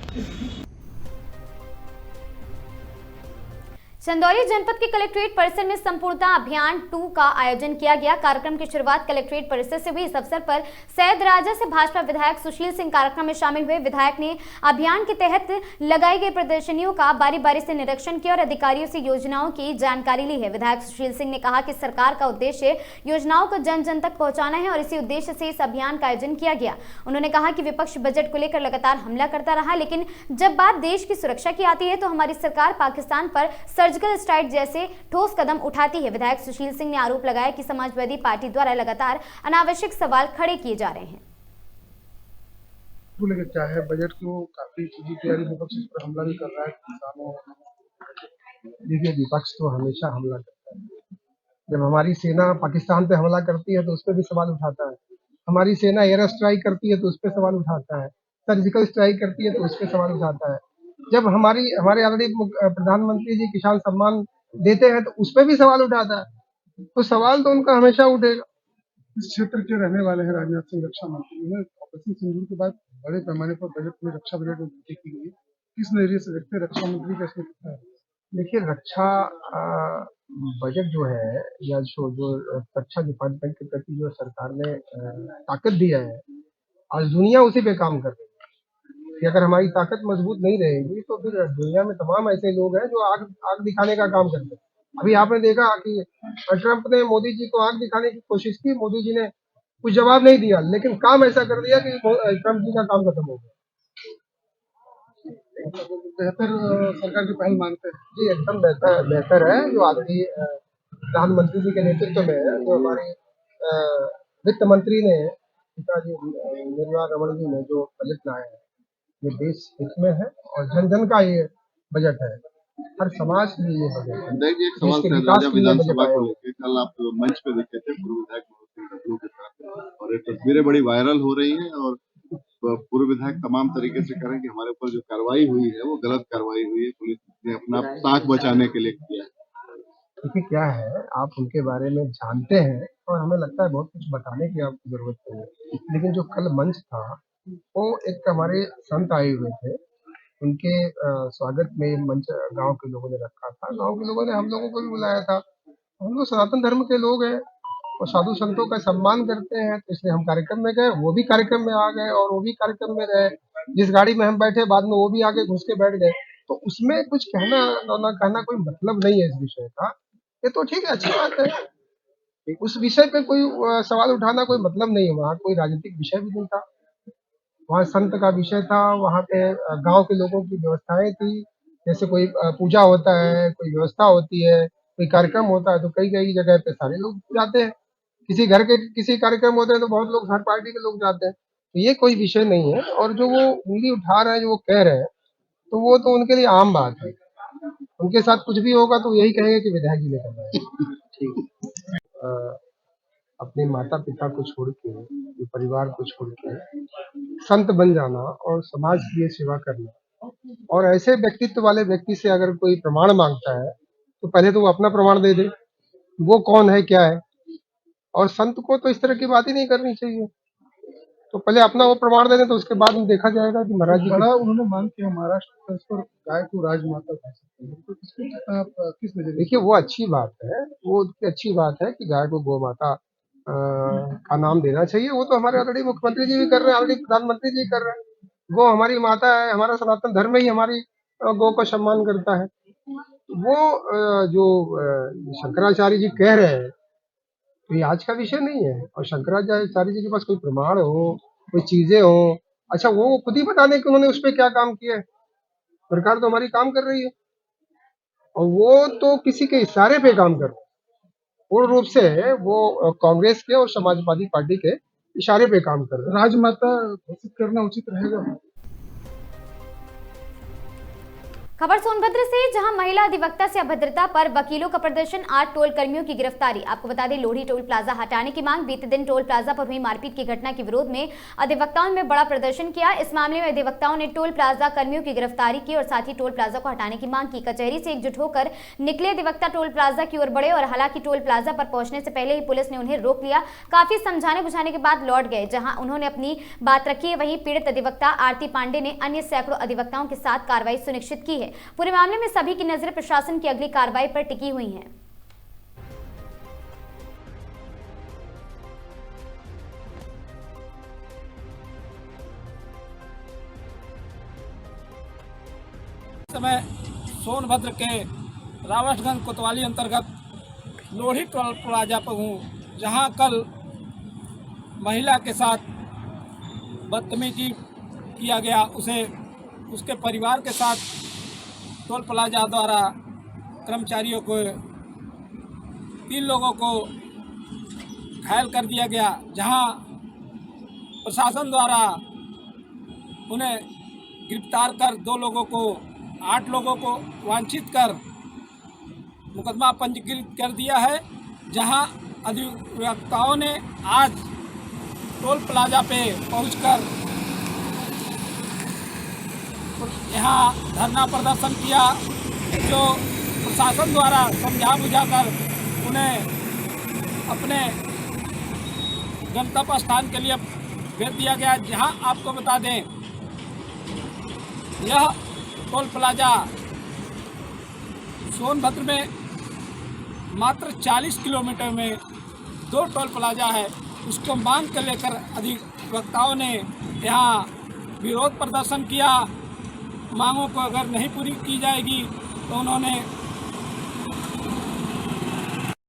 चंदौली जनपद के कलेक्ट्रेट परिसर में संपूर्णता अभियान 2 का आयोजन किया गया। कार्यक्रम की शुरुआत कलेक्ट्रेट परिसर से हुई। इस अवसर पर सैयद राजा से भाजपा विधायक सुशील सिंह कार्यक्रम में शामिल हुए। विधायक ने अभियान के तहत लगाई गई प्रदर्शनियों का बारी बारी से निरीक्षण किया और अधिकारियों से योजनाओं की जानकारी ली है। विधायक सुशील सिंह ने कहा कि सरकार का उद्देश्य योजनाओं को जन जन तक पहुंचाना है और इसी उद्देश्य से इस अभियान का आयोजन किया गया। उन्होंने कहा कि विपक्ष बजट को लेकर लगातार हमला करता रहा, लेकिन जब बात देश की सुरक्षा की आती है तो हमारी सरकार पाकिस्तान पर सर्जिकल स्ट्राइक जैसे ठोस कदम उठाती है। विधायक सुशील सिंह ने आरोप लगाया कि समाजवादी पार्टी द्वारा लगातार अनावश्यक सवाल खड़े किए जा रहे हैं। क्या है बजट को काफी चीजें तैयारी विपक्ष इस पर हमला भी कर रहा है किसानों। देखिए विपक्ष तो हमेशा हमला करता है। जब हमारी सेना पाकिस्तान पे हमला करती है तो उस पर भी सवाल उठाता है। हमारी सेना एयर स्ट्राइक करती है तो उस पर सवाल उठाता है। सर्जिकल स्ट्राइक करती है तो उस पर सवाल उठाता है। जब हमारे ऑलरेडी प्रधानमंत्री जी किसान सम्मान देते हैं तो उस पर भी सवाल उठाता है। तो सवाल तो उनका हमेशा उठेगा। इस क्षेत्र के रहने वाले हैं राजनाथ सिंह रक्षा मंत्री हैं। ऑपरेशन सिंदूर के बाद बड़े पैमाने पर बजट में रक्षा बजट में वृद्धि की गई। किस नजरिए से देखते हैं रक्षा मंत्री का इसमें कितना है? देखिए रक्षा बजट जो है या जो रक्षा डिपार्टमेंट के प्रति जो सरकार ने ताकत दिया है आज दुनिया उसी पे काम कर रही है कि अगर हमारी ताकत मजबूत नहीं रहेगी तो फिर दुनिया में तमाम ऐसे लोग हैं जो आग दिखाने का काम करते हैं। अभी आपने देखा कि ट्रंप ने मोदी जी को आग दिखाने की कोशिश की, मोदी जी ने कुछ जवाब नहीं दिया, लेकिन काम ऐसा कर दिया कि ट्रंप जी का काम खत्म हो गया। बेहतर सरकार की पहल मानते हैं जी, एकदम बेहतर है जो आदमी प्रधानमंत्री जी के नेतृत्व में है। जो हमारे वित्त मंत्री ने पिताजी निर्मला रमण जी ने जो बजट लाया है ये देश हित में है और जन जन का ये बजट है। हर समाज के लिए ये बजट है। एक सवाल राजा विधानसभा को लेकर कल आप मंच पे देखे थे पूर्व विधायक के साथ और ये तस्वीरें बड़ी वायरल हो रही हैं और पूर्व विधायक तमाम तरीके से कह रहे हैं कि हमारे ऊपर जो कार्रवाई हुई है वो गलत कार्रवाई हुई है, पुलिस ने अपना साख बचाने के लिए किया है। देखिए क्या है आप उनके बारे में जानते हैं और हमें लगता है बहुत कुछ बताने की आपको जरूरत नहीं है, लेकिन जो कल मंच था वो एक हमारे संत आए हुए थे उनके स्वागत में मंच गांव के लोगों ने रखा था। गांव के लोगों ने हम लोगों को भी बुलाया था। हम लोग सनातन धर्म के लोग हैं और साधु संतों का सम्मान करते हैं तो इसलिए हम कार्यक्रम में गए, वो भी कार्यक्रम में आ गए और वो भी कार्यक्रम में रहे। जिस गाड़ी में हम बैठे बाद में वो भी आगे घुस के बैठ गए। तो उसमें कुछ कहना ना कहना कोई मतलब नहीं है इस विषय का। ये तो ठीक है, अच्छी बात है। उस विषय पे कोई सवाल उठाना कोई मतलब नहीं है। वहाँ कोई राजनीतिक विषय भी नहीं था, वहाँ संत का विषय था। वहाँ पे गांव के लोगों की व्यवस्थाएं थी, जैसे कोई पूजा होता है, कोई व्यवस्था होती है, कोई कार्यक्रम होता है तो कई कई जगह पे सारे लोग जाते हैं। किसी घर के किसी कार्यक्रम होते हैं तो बहुत लोग हर पार्टी के लोग जाते हैं। तो ये कोई विषय नहीं है और जो वो उंगली उठा रहे हैं, जो वो कह रहे हैं तो वो तो उनके लिए आम बात है। उनके साथ कुछ भी होगा तो यही कहेंगे कि विधायक जी ने करना है। ठीक अपने माता पिता को छोड़ के, परिवार को छोड़ के संत बन जाना और समाज के लिए सेवा करना और ऐसे व्यक्तित्व वाले व्यक्ति से अगर कोई प्रमाण मांगता है तो पहले तो वो अपना प्रमाण दे दे, वो कौन है क्या है। और संत को तो इस तरह की बात ही नहीं करनी चाहिए। तो पहले अपना वो प्रमाण दे दें, तो उसके बाद में देखा जाएगा कि महाराज जी बड़ा उन्होंने मांग किया महाराष्ट्र इस पर गाय को राजमाता कह सकते हैं, तो इसको किस वजह? देखिए वो अच्छी बात है, वो अच्छी बात है कि गाय को गौ माता का नाम देना चाहिए। वो तो हमारे ऑलरेडी मुख्यमंत्री जी भी कर रहे हैं, ऑलरेडी प्रधानमंत्री जी कर रहे हैं। गौ हमारी माता है, हमारा सनातन धर्म ही हमारी गौ का सम्मान करता है। वो जो शंकराचार्य जी कह रहे हैं तो ये आज का विषय नहीं है, और शंकराचार्य जी के पास कोई प्रमाण हो, कोई चीजें हो, अच्छा वो खुद ही बता दें कि उन्होंने उस पर क्या काम किया है। सरकार तो हमारी काम कर रही है, और वो तो किसी के इशारे पे काम कर रहे हैं। पूर्ण रूप से वो कांग्रेस के और समाजवादी पार्टी के इशारे पे काम कर रहे हैं। राजमाता घोषित करना उचित रहेगा। खबर सोनभद्र से, जहां महिला अधिवक्ता से अभद्रता पर वकीलों का प्रदर्शन, 8 टोल कर्मियों की गिरफ्तारी। आपको बता दें, लोढ़ी टोल प्लाजा हटाने की मांग। बीते दिन टोल प्लाजा पर हुई मारपीट की घटना के विरोध में अधिवक्ताओं ने बड़ा प्रदर्शन किया। इस मामले में अधिवक्ताओं ने टोल प्लाजा कर्मियों की गिरफ्तारी की और साथ ही टोल प्लाजा को हटाने की मांग की। कचहरी से एकजुट होकर निकले अधिवक्ता टोल प्लाजा की ओर बढ़े, और हालांकि टोल प्लाजा पर पहुंचने से पहले ही पुलिस ने उन्हें रोक लिया। काफी समझाने बुझाने के बाद लौट गए, जहां उन्होंने अपनी बात रखी है। वहीं पीड़ित अधिवक्ता आरती पांडे ने अन्य सैकड़ों अधिवक्ताओं के साथ कार्रवाई सुनिश्चित की है। पूरे मामले में सभी की नजरें प्रशासन की अगली कार्रवाई पर टिकी हुई हैं। समय सोनभद्र के रावटगंज कोतवाली अंतर्गत लोढ़ी टोल प्लाजा पर हूँ, जहाँ कल महिला के साथ बदतमीजी किया गया। उसके परिवार के साथ टोल प्लाजा द्वारा कर्मचारियों को 3 लोगों को घायल कर दिया गया, जहां प्रशासन द्वारा उन्हें गिरफ्तार कर 2 लोगों को 8 लोगों को वांछित कर मुकदमा पंजीकृत कर दिया है। जहां अधिवक्ताओं ने आज टोल प्लाजा पे पहुंचकर यहाँ धरना प्रदर्शन किया, जो प्रशासन द्वारा समझा बुझाकर उन्हें अपने गंतव्य स्थान के लिए भेज दिया गया। जहाँ आपको बता दें, यह टोल प्लाजा सोनभद्र में मात्र 40 किलोमीटर में 2 टोल प्लाजा है। उसको मांग कर लेकर अधिवक्ताओं ने यहाँ विरोध प्रदर्शन किया। मांगों को अगर नहीं पूरी की जाएगी तो उन्होंने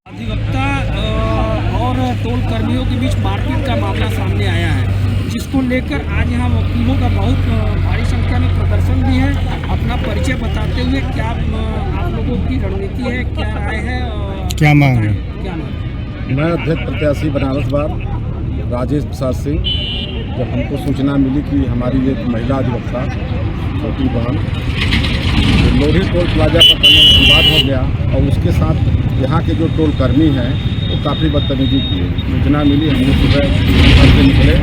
अधिवक्ता और टोल कर्मियों के बीच मारपीट का मामला सामने आया है, जिसको लेकर आज यहाँ वकीलों का बहुत भारी संख्या में प्रदर्शन भी है। अपना परिचय बताते हुए क्या आप लोगों की रणनीति है, क्या राय है, क्या मांग है? क्या मांग? मैं अध्यक्ष प्रत्याशी बनारस बार राजेश प्रसाद सिंह। जब हमको सूचना मिली कि हमारी एक महिला अधिवक्ता छोटी बहन लोढ़ी टोल प्लाजा पर विवाद हो गया, और उसके साथ यहाँ के जो टोल कर्मी हैं वो काफ़ी बदतमीजी किए। सूचना मिली, हमने सुबह घर से निकले,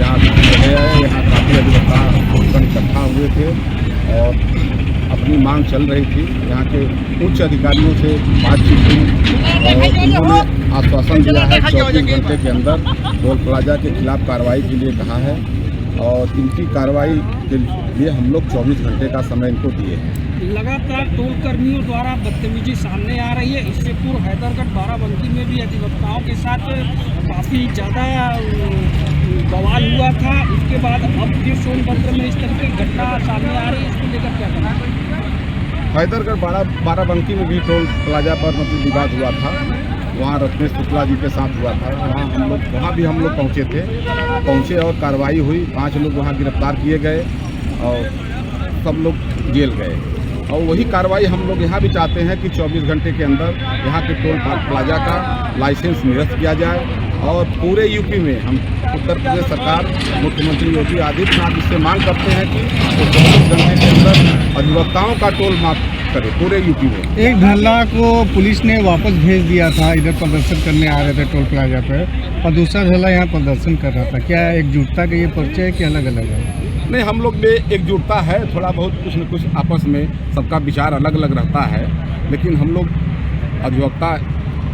यहाँ चले आए। यहाँ काफ़ी अधिवक्ता इकट्ठा हुए थे और अपनी मांग चल रही थी। यहाँ के उच्च अधिकारियों से बातचीत हुई और उन्होंने आश्वासन दिया है 24 घंटे के अंदर टोल प्लाजा के खिलाफ कार्रवाई के लिए कहा है, और इनकी कार्रवाई के लिए हम लोग 24 घंटे का समय इनको दिए हैं। लगातार टोल कर्मियों द्वारा बदतमीजी सामने आ रही है। इससे पूर्व हैदरगढ़ बाराबंकी में भी अधिवक्ताओं के साथ काफ़ी ज़्यादा बवाल हुआ था। उसके बाद अब फिर सोनभद्र में इस तरह की घटना सामने आ रही है, इसको लेकर क्या कहना है? हैदरगढ़ बाराबंकी में भी टोल प्लाजा पर विवाद हुआ था। वहाँ रत्नेश शुक्ला जी के साथ हुआ था। वहाँ भी हम लोग पहुँचे और कार्रवाई हुई। 5 लोग वहाँ गिरफ्तार किए गए और सब लोग जेल गए। और वही कार्रवाई हम लोग यहाँ भी चाहते हैं कि 24 घंटे के अंदर यहाँ के टोल प्लाजा का लाइसेंस निरस्त किया जाए। और पूरे यूपी में हम उत्तर प्रदेश सरकार, मुख्यमंत्री योगी आदित्यनाथ इससे मांग करते हैं कि 24 घंटे के अंदर अधिवक्ताओं का टोल माफ करे पूरे यूपी में। एक धरना को पुलिस ने वापस भेज दिया था, इधर प्रदर्शन करने आ रहे थे टोल प्लाजा पे, और दूसरा धरना यहाँ प्रदर्शन कर रहा था। क्या एकजुटता का ये परिचय है कि अलग अलग है? नहीं, हम लोग में एकजुटता है। थोड़ा बहुत कुछ न कुछ आपस में सबका विचार अलग अलग रहता है, लेकिन हम लोग अधिवक्ता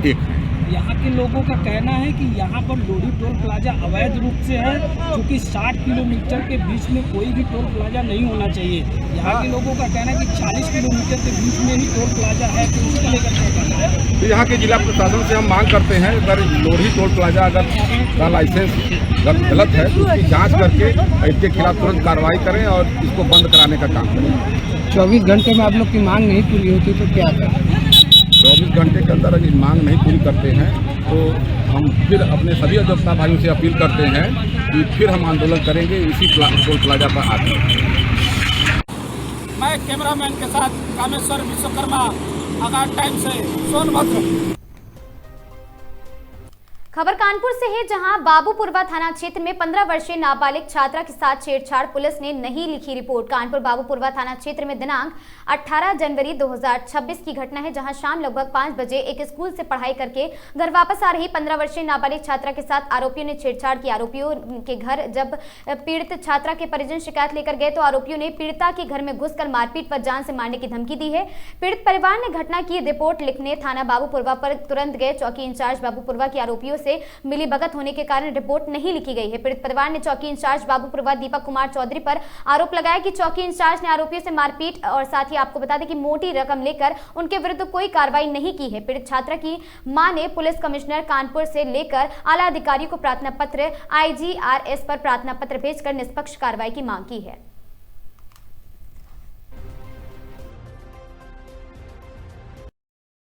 एक हैं। यहाँ के लोगों का कहना है कि यहाँ पर लोधी टोल प्लाजा अवैध रूप से है, क्योंकि 60 किलोमीटर के बीच में कोई भी टोल प्लाजा नहीं होना चाहिए। यहाँ के लोगों का कहना है कि 40 किलोमीटर के बीच में ही टोल प्लाजा है, तो उसको लेकर क्या कहना है? तो यहाँ के जिला प्रशासन से हम मांग करते हैं, अगर लोधी टोल प्लाजा अगर का लाइसेंस गलत है तो उसकी जाँच करके इसके खिलाफ तुरंत कार्रवाई करें और इसको बंद कराने का काम करें। 24 घंटे में आप लोग की मांग नहीं पूरी होती तो क्या करें? 24 घंटे के अंदर अगर मांग नहीं पूरी करते हैं तो हम फिर अपने सभी अधिवक्ता भाइयों से अपील करते हैं कि फिर हम आंदोलन करेंगे इसी टोल प्लाजा पर आकर। मैं कैमरामैन के साथ कामेश्वर विश्वकर्मा, आगाज टाइम से सोनभद्र। खबर कानपुर से है, जहां बाबूपुरवा थाना क्षेत्र में 15 वर्षीय नाबालिग छात्रा के साथ छेड़छाड़, पुलिस ने नहीं लिखी रिपोर्ट। कानपुर बाबूपुरवा थाना क्षेत्र में दिनांक 18 जनवरी 2026 की घटना है, जहां शाम लगभग 5 बजे एक स्कूल से पढ़ाई करके घर वापस आ रही 15 वर्षीय नाबालिग छात्रा के साथ आरोपियों ने छेड़छाड़ की। आरोपियों के घर जब पीड़ित छात्रा के परिजन शिकायत लेकर गए तो आरोपियों ने पीड़िता के घर में घुसकर मारपीट व जान से मारने की धमकी दी है। पीड़ित परिवार ने घटना की रिपोर्ट लिखने थाना बाबूपुरवा पर तुरंत गए। चौकी इंचार्ज बाबूपुरवा की आरोपियों से मिली भगत होने के कारण रिपोर्ट नहीं लिखी गई है। पीड़ित परिवार ने चौकी इंचार्ज बाबूपुरवा दीपक कुमार चौधरी पर आरोप लगाया कि चौकी इंचार्ज ने आरोपियों से मारपीट और साथ ही आपको बता दें कि मोटी रकम लेकर उनके विरुद्ध कोई कार्रवाई नहीं की है। पीड़ित छात्रा की मां ने पुलिस कमिश्नर कानपुर से लेकर आला अधिकारियों को प्रार्थना पत्र, IGRS पर प्रार्थना पत्र भेजकर निष्पक्ष कार्रवाई की मांग की है।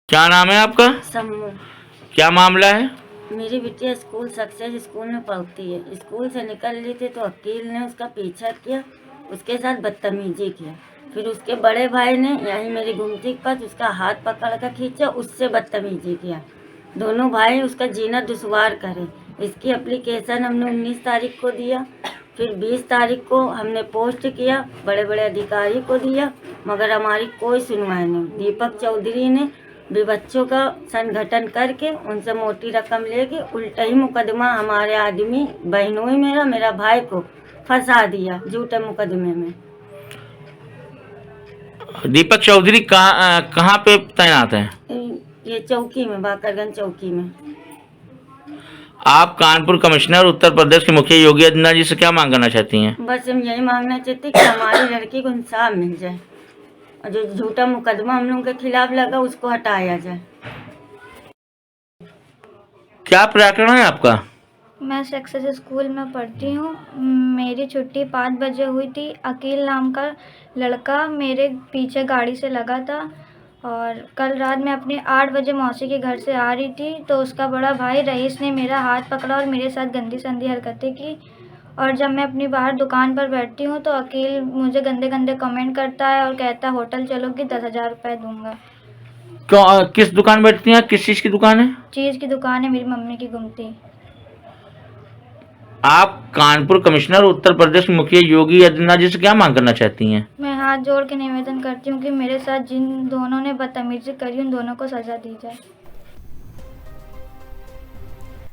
क्या नाम है आपका? समूह। क्या मामला है? मेरी बिटिया स्कूल सक्सेस स्कूल में पढ़ती है। स्कूल से निकल रही थी तो वकील ने उसका पीछा किया, उसके साथ बदतमीजी किया। फिर उसके बड़े भाई ने यहीं मेरी गुमती के पास उसका हाथ पकड़ कर खींचा, उससे बदतमीजी किया। दोनों भाई उसका जीना दुश्वार करे। इसकी एप्लीकेशन हमने 19 तारीख को दिया, फिर 20 तारीख को हमने पोस्ट किया, बड़े बड़े अधिकारी को दिया, मगर हमारी कोई सुनवाई नहीं। दीपक चौधरी ने भी बच्चों का संगठन करके उनसे मोटी रकम लेके उल्टा ही मुकदमा हमारे आदमी बहनों ही मेरा भाई को फंसा दिया झूठे मुकदमे में। दीपक चौधरी कहाँ पे तैनात हैं? ये चौकी में, बाकरगंज चौकी में। आप कानपुर कमिश्नर उत्तर प्रदेश के मुखिया योगी आदित्यनाथ जी से क्या मांग करना चाहती हैं? बस हम यही मांगना चाहते कि हमारी लड़की को इंसाफ मिल जाए और जो झूठा मुकदमा हम लोगों के खिलाफ लगा उसको हटाया जाए। क्या प्रकरण है आपका? मैं सक्सेस स्कूल में पढ़ती हूँ। मेरी छुट्टी 5 बजे हुई थी। अकील नाम का लड़का मेरे पीछे गाड़ी से लगा था और कल रात मैं अपने 8 बजे मौसी के घर से आ रही थी तो उसका बड़ा भाई रईस ने मेरा हाथ पकड़ा और मेरे साथ गंदी संदी हरकतें की। और जब मैं अपनी बाहर दुकान पर बैठती हूँ तो अकील मुझे गंदे गंदे कमेंट करता है और कहता है होटल चलोगी 10,000 रुपये दूंगा। क्यों, किस दुकान बैठती हैं? किस चीज़ की दुकान है? चीज़ की दुकान है, मेरी मम्मी की गुमती। आप कानपुर कमिश्नर उत्तर प्रदेश मुखिया योगी आदित्यनाथ जी से क्या मांग करना चाहती हैं? मैं हाथ जोड़ के निवेदन करती हूँ कि मेरे साथ जिन दोनों ने बदतमीजी करी उन दोनों को सजा दी जाए।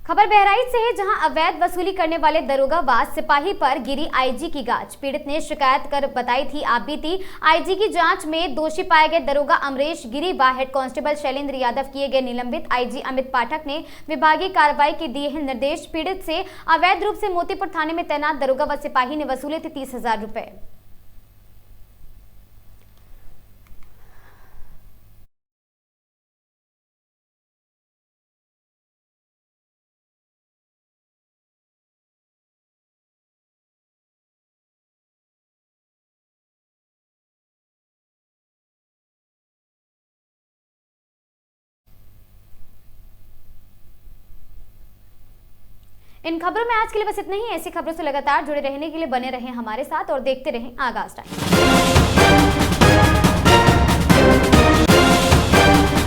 खबर बहराइच से है, जहां अवैध वसूली करने वाले दरोगा व सिपाही पर गिरी आईजी की गाज। पीड़ित ने शिकायत कर बताई थी आप बीती आईजी की जांच में दोषी पाए गए दरोगा अमरेश गिरी व हेड कांस्टेबल शैलेंद्र यादव किए गए निलंबित। आईजी अमित पाठक ने विभागीय कार्रवाई के दिए हैं निर्देश। पीड़ित से अवैध रूप से मोतीपुर थाने में तैनात दरोगा व सिपाही ने वसूले थे 30,000 रुपए। इन खबरों में आज के लिए बस इतना ही। ऐसी खबरों से लगातार जुड़े रहने के लिए बने रहें हमारे साथ और देखते रहें आगाज टाइम।